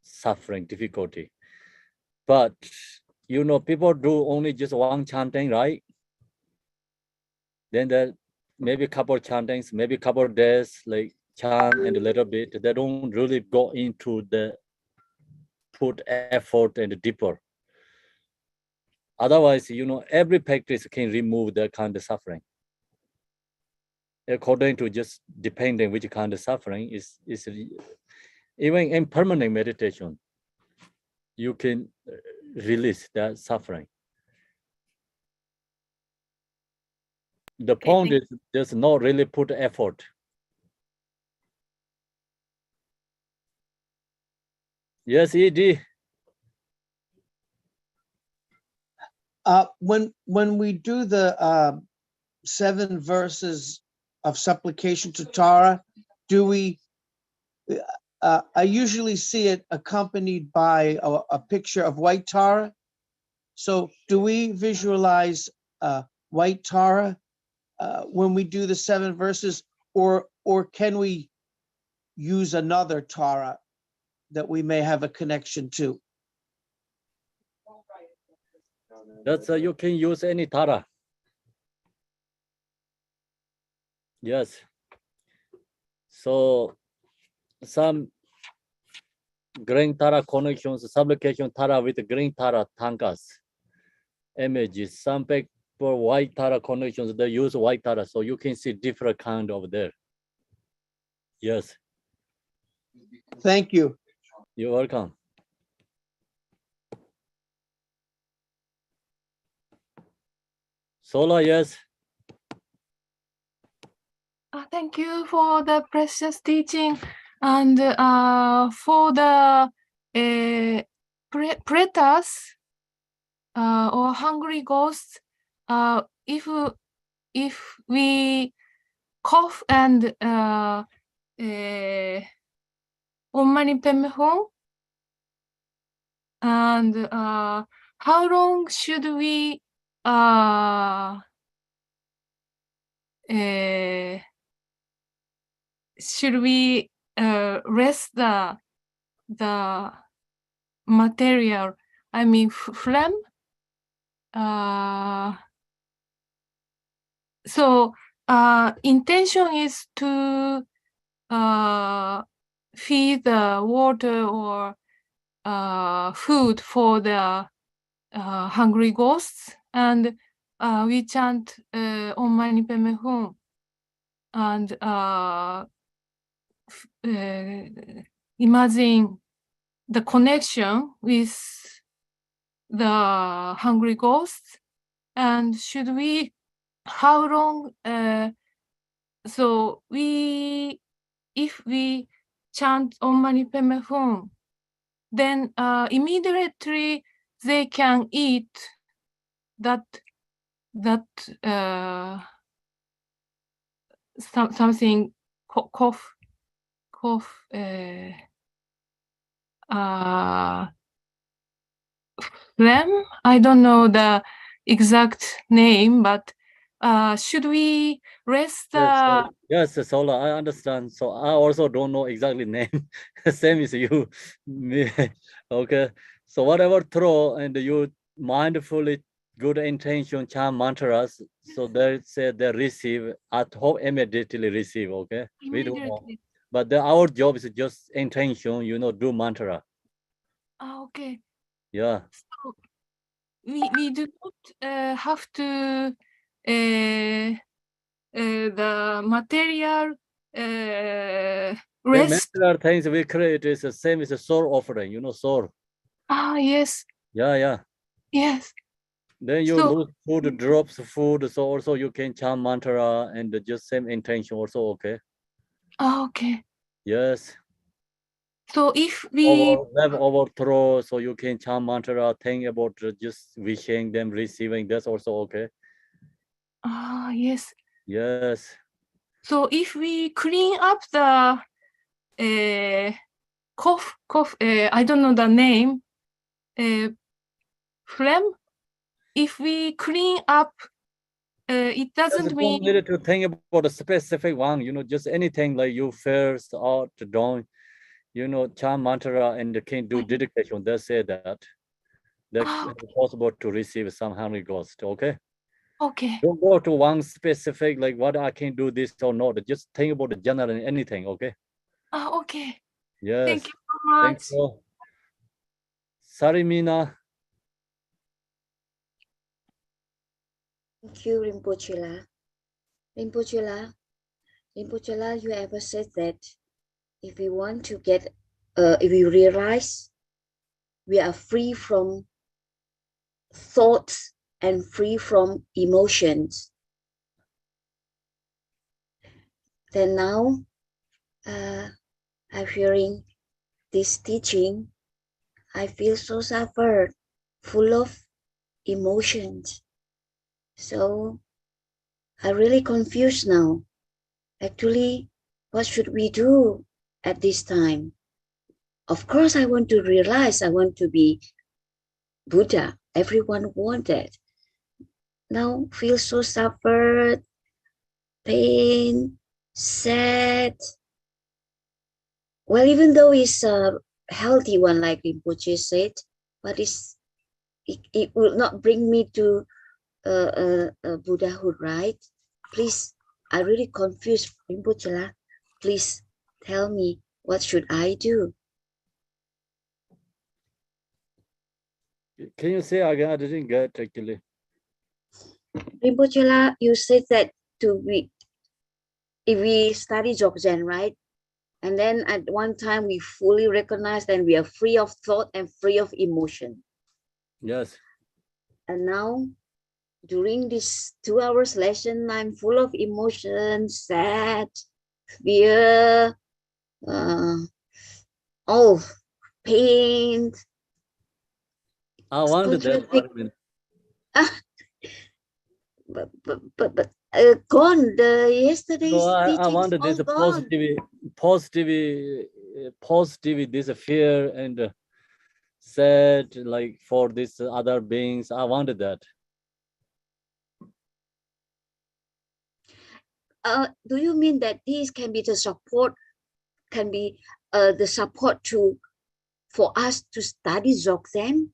suffering, difficulty. But people do only just one chanting, right? Then there maybe a couple of chantings, maybe a couple of days, like chant and a little bit. They don't really go into the put effort and deeper. Otherwise, every practice can remove that kind of suffering. According to just depending which kind of suffering is even in permanent meditation, you can release that suffering. The point is just not really put effort. Yes, ED. When we do the 7 verses of supplication to Tara, do we I usually see it accompanied by a picture of white Tara. So do we visualize white Tara when we do the 7 verses, or can we use another Tara that we may have a connection to? That's you can use any Tara. Yes. So some green Tara connections, supplication Tara with green Tara tankas images. Some people white Tara connections, they use white Tara, so you can see different kind of there. Yes. Thank you. You're welcome. Sola, yes. Thank you for the precious teaching, and for the predators or hungry ghosts. If we cough and Om Mani Padme Hum, and how long should we rest the material? I mean, phlegm. So intention is to feed the water or food for the hungry ghosts, and we chant Om Mani Padme Hum, and imagine the connection with the hungry ghosts. And should we, how long, so if we chant Om Mani Padme Hum, then immediately they can eat that something cough phlegm. I don't know the exact name, but should we rest? Yes, Sola, I understand. So I also don't know exactly name. Same as you. Okay. So whatever throw and you mindfully good intention chant mantras, so they say they receive at home immediately receive. Okay. We don't know. But our job is just intention, do mantra. Okay. Yeah. So we do not have to the material rest. The material things we create is the same as a soul offering, soul. Yes. Yeah. Yes. Then you lose food, drops food, so also you can chant mantra and just same intention also, okay? Okay. Yes. So if we have overthrow, so you can chant mantra, think about just wishing them, receiving, that's also okay. Yes. Yes. So if we clean up the cough, I don't know the name, phlegm, if we clean up, it doesn't mean... You don't need to think about a specific one, just anything like you first or to don't, chant mantra and can do dedication. They say that it's possible to receive some hungry ghost, okay? Okay. Don't go to one specific, like what I can do this or not. Just think about the general and anything, okay? Okay. Yes. Thank you so much. Thank you. Sarimina. Thank you, Rinpoche. Rinpoche, you ever said that if we want to get, if we realize we are free from thoughts and free from emotions, then now I'm hearing this teaching, I feel so suffered, full of emotions. So I'm really confused now. Actually, what should we do at this time? Of course, I want to realize, I want to be Buddha. Everyone wanted. Now feel so suffered, pain, sad. Well, even though it's a healthy one, like Rinpoche said, but it will not bring me to Buddhahood, right? Please, I really confused Rinpoche. Please tell me, what should I do? Can you say again? I didn't get actually. Rinpoche, you said that if we study Dzogchen, right? And then at one time we fully recognize that we are free of thought and free of emotion. Yes. And now during this 2 hours lesson, I'm full of emotion, sad, fear, pain. I wanted that. But gone. The yesterday's No, I teaching wanted this all gone. positive, this fear and sad, like for these other beings. I wanted that. Do you mean that these can be the support? Can be the support for us to study Dzogchen?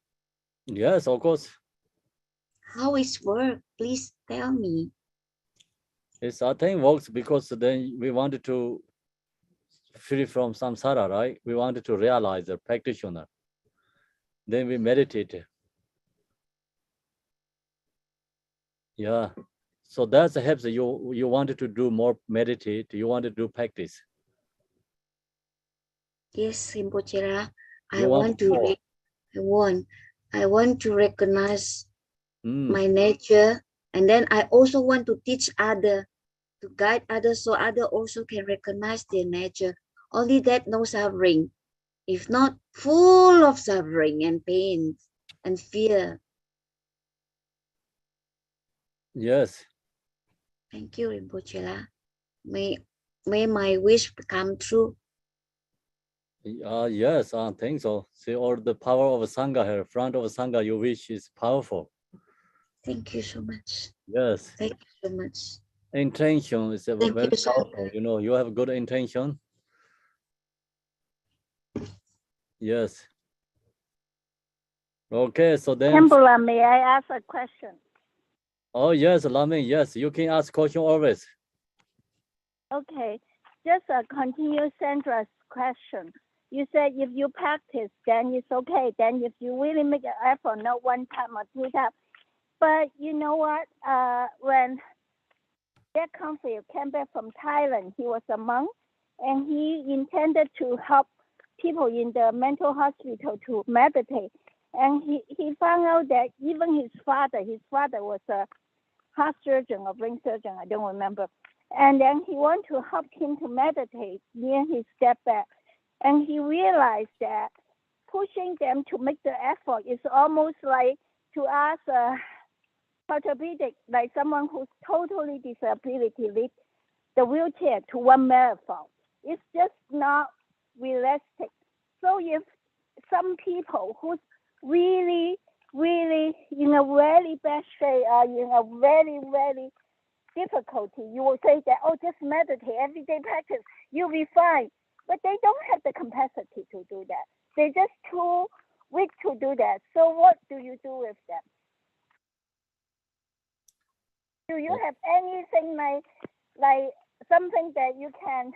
Yes, of course. How it works? Please tell me. It's, I think, works because then we wanted to free from samsara, right? We wanted to realize the practitioner. Then we meditate. Yeah. So that's helps you wanted to do more meditate, you want to do practice. Yes, Rinpoche, I want to recognize my nature, and then I also want to teach others, to guide others so others also can recognize their nature. Only that, no suffering. If not, full of suffering and pain and fear. Yes. Thank you, Rinpoche. May my wish come true. Yes, I think so. See, all the power of Sangha here, front of Sangha, your wish is powerful. Thank you so much. Yes. Thank you so much. Intention is very powerful. You know, you have good intention. Yes. Okay, so then. Kembula, may I ask a question? Oh, yes, Lamin, yes, you can ask question always. Okay, just a continuous Sandra's question. You said if you practice, then it's okay. Then if you really make an effort, not one time or two times. But you know what? When Jack Canfield came back from Thailand, he was a monk, and he intended to help people in the mental hospital to meditate. And he found out that even his father was a heart surgeon or brain surgeon, I don't remember. And then he wanted to help him to meditate near his deathbed. And he realized that pushing them to make the effort is almost like to ask a orthopedic, like someone who's totally disability, lift the wheelchair to 1 marathon. It's just not realistic. So if some people who's really in a very bad shape or in a very, very difficulty, you will say that, oh, just meditate, everyday practice, you'll be fine. But they don't have the capacity to do that. They're just too weak to do that. So what do you do with them? Do you have anything like something that you can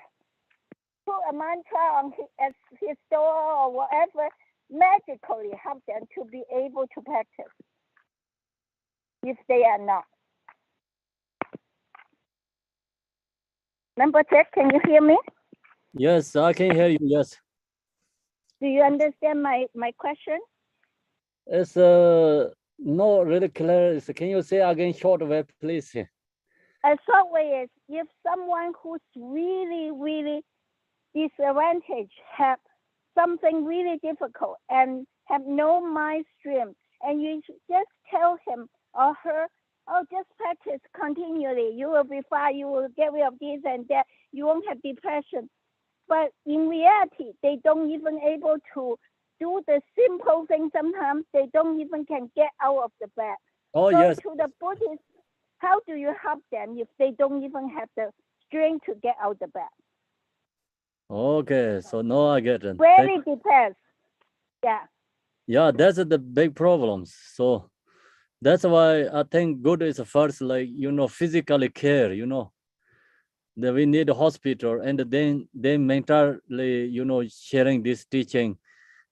put a mantra on his door or whatever, magically help them to be able to practice if they are not? Number 6, can you hear me? Yes, I can hear you, yes. Do you understand my question? It's not really clear. Can you say again short way, please? A short way is if someone who's really disadvantaged, have something really difficult and have no mind stream, and you just tell him or her, oh, just practice continually, you will be fine, you will get rid of this and that, you won't have depression. but in reality, they don't even able to do the simple thing. Sometimes they don't even can get out of the bed. Oh, So yes. to the Buddhists, how do you help them if they don't even have the strength to get out the bed? Okay, so no, I get it. Really depends. Yeah. Yeah, that's the big problems. So that's why I think good is first, like, physically care, that we need a hospital, and then mentally, sharing this teaching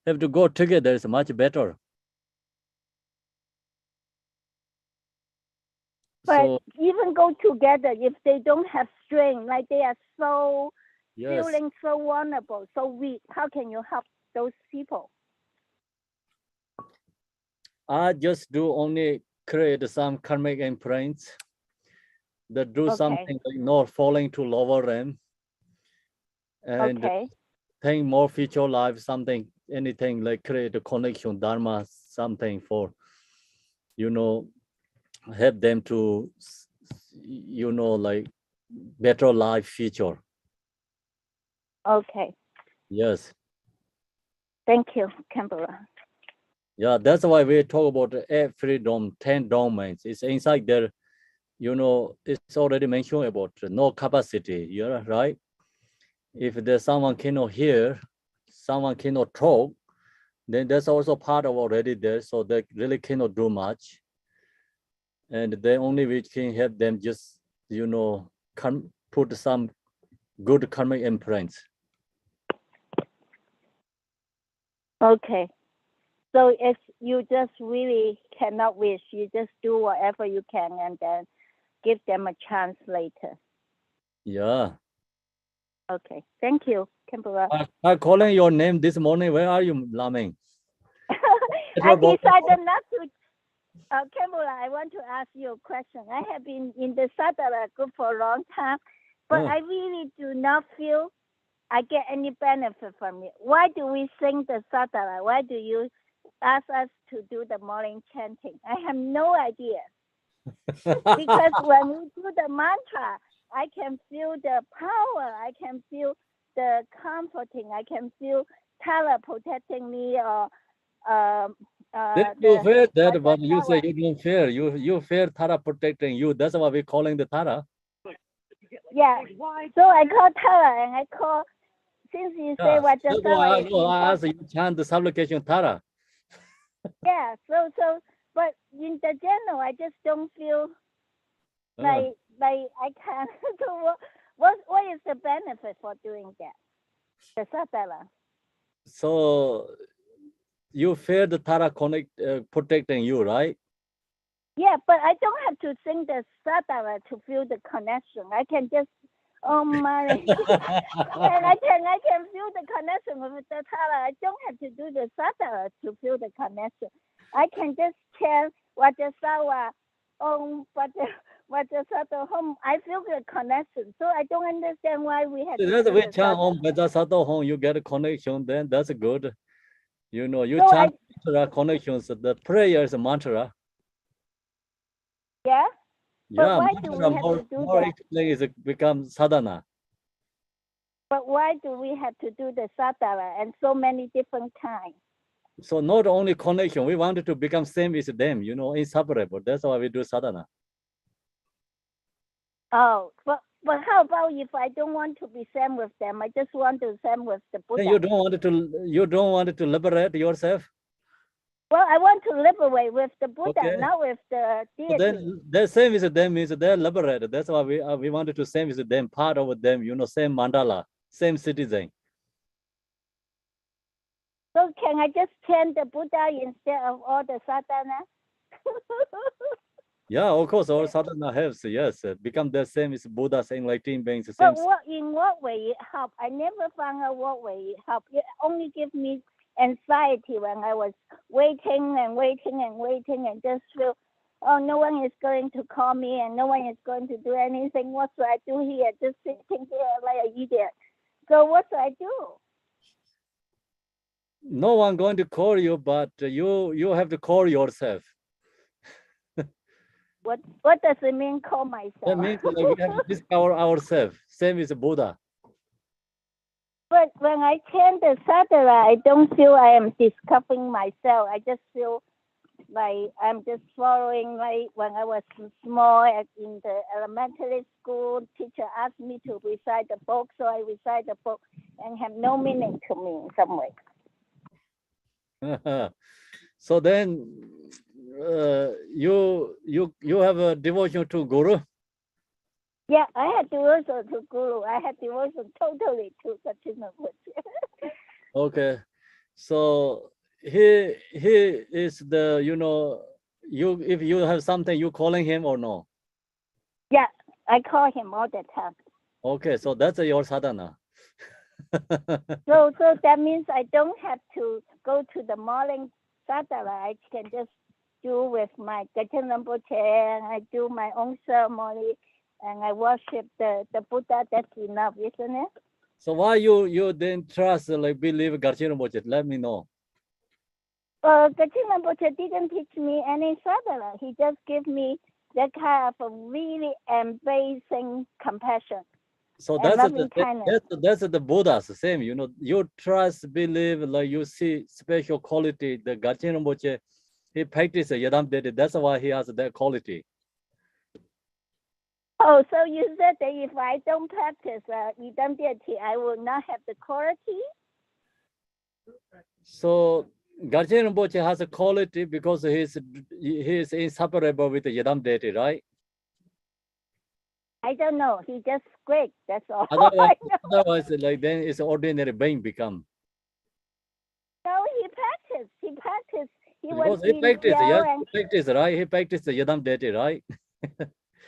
have to go together is much better. But So even go together if they don't have strength, like they are so yes, feeling so vulnerable, so weak, how can you help those people? I just do only create some karmic imprints that do something like not falling to lower realm, and think more future life, something, anything like create a connection, dharma, something for, help them to, like better life future. Okay. Yes. Thank you, Canberra. Yeah, that's why we talk about every dome, 10 domains. It's inside there, it's already mentioned about no capacity, yeah, right? If there's someone cannot hear, someone cannot talk, then that's also part of already there. So they really cannot do much. And they only we can help them just, put some good karmic imprints. Okay. So if you just really cannot wish, you just do whatever you can and then give them a chance later. Yeah. Okay. Thank you, Canberra. I'm calling your name this morning. Where are you, Laming? I decided not to. Canberra, I want to ask you a question. I have been in the Sadhana group for a long time, but I really do not feel I get any benefit from it. Why do we sing the Sadhana? Why do you ask us to do the morning chanting? I have no idea. Because when we do the mantra, I can feel the power. I can feel the comforting. I can feel Tara protecting me, or you fear that, but you say you don't fear. You fear Tara protecting you. That's why we're calling the Tara. Yeah. So I call Tara, and I call, since you say what the Tara is. I ask you chant the supplication Tara. Yeah. So, but in the general, I just don't feel like I can. So what is the benefit for doing that? The Sadhana. So you fear the Tara protecting you, right? Yeah, but I don't have to sing the Sadhana to feel the connection. I can just, oh my, and I can feel the connection with the Tara. I don't have to do the Sadhana to feel the connection. I can just chant Vajasawa, Vajasata home. I feel the connection. So I don't understand why we have to do we the chant Om Vajasata home, you get a connection, then that's good. You So chant mantra connections. The prayer is a mantra. Yeah? But Yeah, why do we have to do more that? explain is become sadhana. But why do we have to do the Sadhana and so many different kinds? So not only connection, we wanted to become same as them, inseparable. That's why we do sadhana. Oh, but how about if I don't want to be same with them? I just want to same with the Buddha. Then you don't want to liberate yourself. Well, I want to liberate with the Buddha, not with the deity. So then the same as them means they're liberated. That's why we wanted to same as them, part of them, same mandala, same citizen. So can I just chant the Buddha instead of all the sadhana? Yeah, of course, all sadhana helps. Yes, become the same as Buddha, saying like team beings. But in what way it help? I never found out what way it help. It only gives me anxiety when I was waiting and just feel, oh, no one is going to call me and no one is going to do anything. What should I do here? Just sitting here like an idiot. So what should I do? No one going to call you, but you have to call yourself. What does it mean, call myself? That means like we have to discover ourselves, same as Buddha. But when I chant the sadhana, I don't feel I am discovering myself. I just feel like I'm just following, like when I was small in the elementary school, teacher asked me to recite the book, so I recite the book and have no meaning to me in some way. So then you have a devotion to Guru? Yeah, I had devotion to Guru. I had devotion totally to Nagarjuna. Okay. So he is the, you if you have something, you calling him or no? Yeah, I call him all the time. Okay, so that's your sadhana. So that means I don't have to go to the morning sadhana. I can just do with my Gachen Rinpoche, and I do my own ceremony, and I worship the Buddha. That's enough, isn't it? So why you then trust, like believe Garchen Rinpoche? Let me know. Gachen Rinpoche didn't teach me any sadhana. He just gave me that kind of a really amazing compassion. So And that's loving kindness. that's the Buddha's same, you trust, believe, like you see special quality. The Garchen Rinpoche, he practiced Yadam Dedi. That's why he has that quality. Oh, so you said that if I don't practice Yidam deity, I will not have the quality? So Garchen Rinpoche has a quality because he is inseparable with the Yadam deity, right? I don't know. He just great. That's all. Otherwise, like then it's ordinary being become. No, he practiced. He practiced. He Because was he in practiced, jail yes, and he practiced, right? He practiced the Yadam deity, right?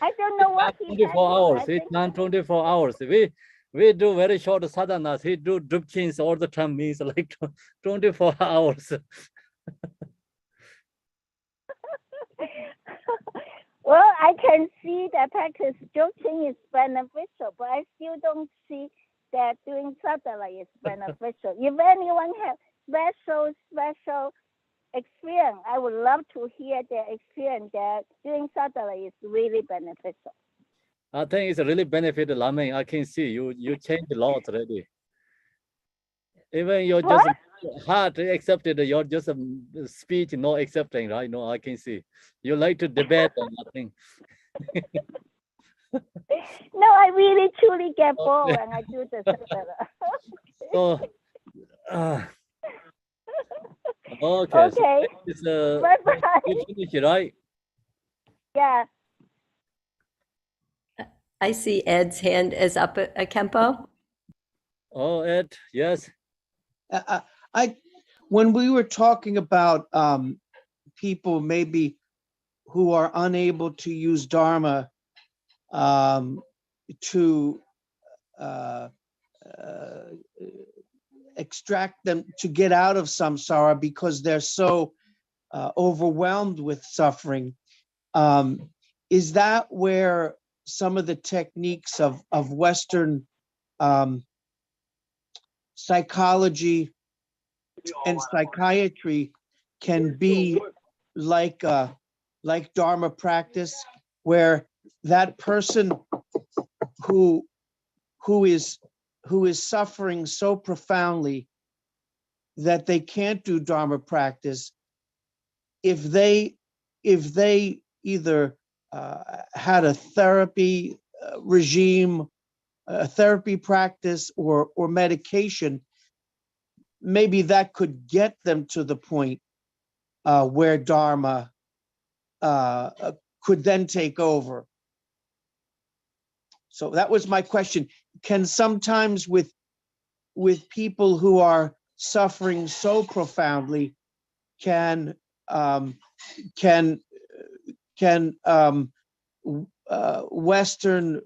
I don't know what he 24 hours. practiced. I He think done 24 hours. We do very short sadhanas. He do drupkins all the time, means like 24 hours. well, I can see that practice joking is beneficial, but I still don't see that doing sadhana is beneficial. If anyone has special experience, I would love to hear their experience that doing sadhana is really beneficial. I think it's really benefit Lameng. I can see you changed a lot already. Even you're just hard accepted, you're just speech not accepting, right? No, I can see. You like to debate and nothing. No, I really truly get bored when I do the sadhana. So, okay. Okay. So it's, Bye-bye. you finish, right? Yeah. I see Ed's hand is up at Kempo. Oh, Ed, yes. When we were talking about people maybe who are unable to use Dharma to extract them, to get out of samsara because they're so overwhelmed with suffering, is that where some of the techniques of Western psychology and psychiatry can be like Dharma practice, where that person who is suffering so profoundly that they can't do Dharma practice, if they either had a therapy regime, a therapy practice, or medication, maybe that could get them to the point where Dharma could then take over. So that was my question. Can sometimes with people who are suffering so profoundly, can Western,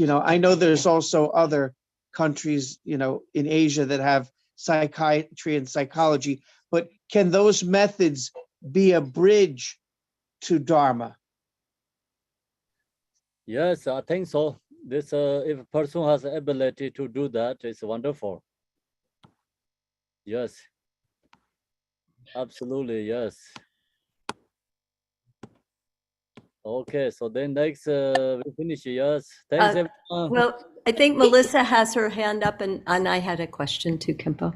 I know there's also other countries, in Asia that have psychiatry and psychology, but can those methods be a bridge to Dharma? Yes, I think so. This if a person has the ability to do that, it's wonderful. Yes. Absolutely, yes. Okay, so then next we finish. Yes, thanks everyone. Well, I think Melissa has her hand up, and I had a question too, Kempo.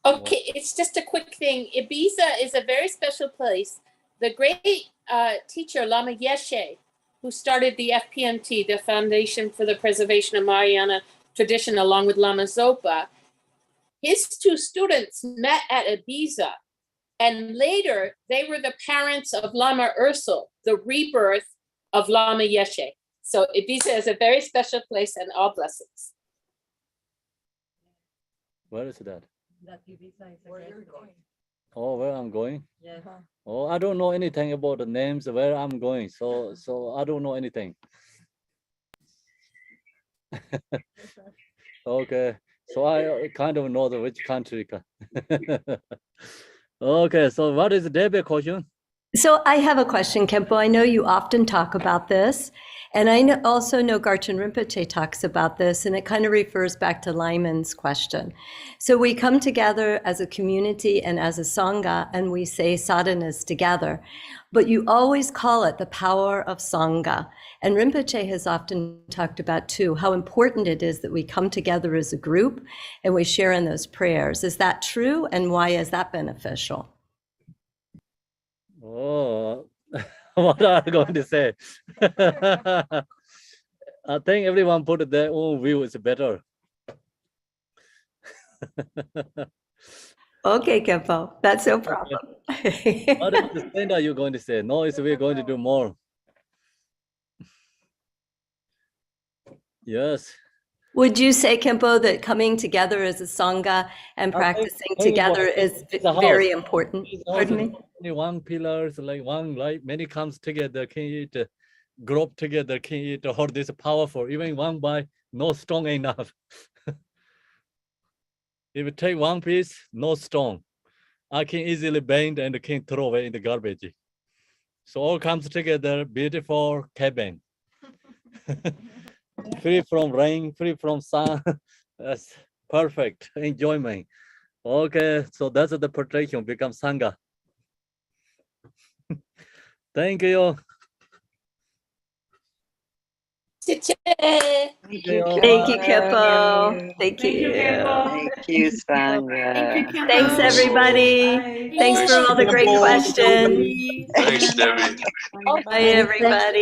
Okay, it's just a quick thing. Ibiza is a very special place. The great teacher, Lama Yeshe, who started the FPMT, the Foundation for the Preservation of Mahayana Tradition, along with Lama Zopa, his two students met at Ibiza. And later, they were the parents of Lama Ursul, the rebirth of Lama Yeshe. So Ibiza is a very special place, and all blessings. Where is that? That Ibiza is where you're going. Oh, where I'm going? Yeah. Oh, I don't know anything about the names where I'm going. So I don't know anything. Okay. So I kind of know which country. Okay. So what is the debate question? So I have a question, Kempo. I know you often talk about this, and I also know Garchen Rinpoche talks about this, and it kind of refers back to Lyman's question. So we come together as a community and as a Sangha, and we say sadhanas together, but you always call it the power of Sangha. And Rinpoche has often talked about, too, how important it is that we come together as a group and we share in those prayers. Is that true, and why is that beneficial? Oh, what are you going to say? I think everyone put their own view is better. Okay, Kempo, that's no problem. What is the standard you're going to say? No, it's we're going to do more. Yes. Would you say, Kempo, that coming together as a Sangha and practicing together is very important? Pardon me? Only one pillar, like one light, many comes together, can eat, group together, can eat, or this powerful, even one by no strong enough. If you take one piece, no stone, I can easily bend and can throw away in the garbage. So all comes together, beautiful cabin. Free from rain, free from sun. That's perfect enjoyment. Okay, so that's the protection become Sangha. Thank you. Thank you, Thank you, Kempo. Thank you. Thank you, Sangha. Thanks, everybody. Thanks for all the great questions. Thanks, Debbie. Bye, everybody.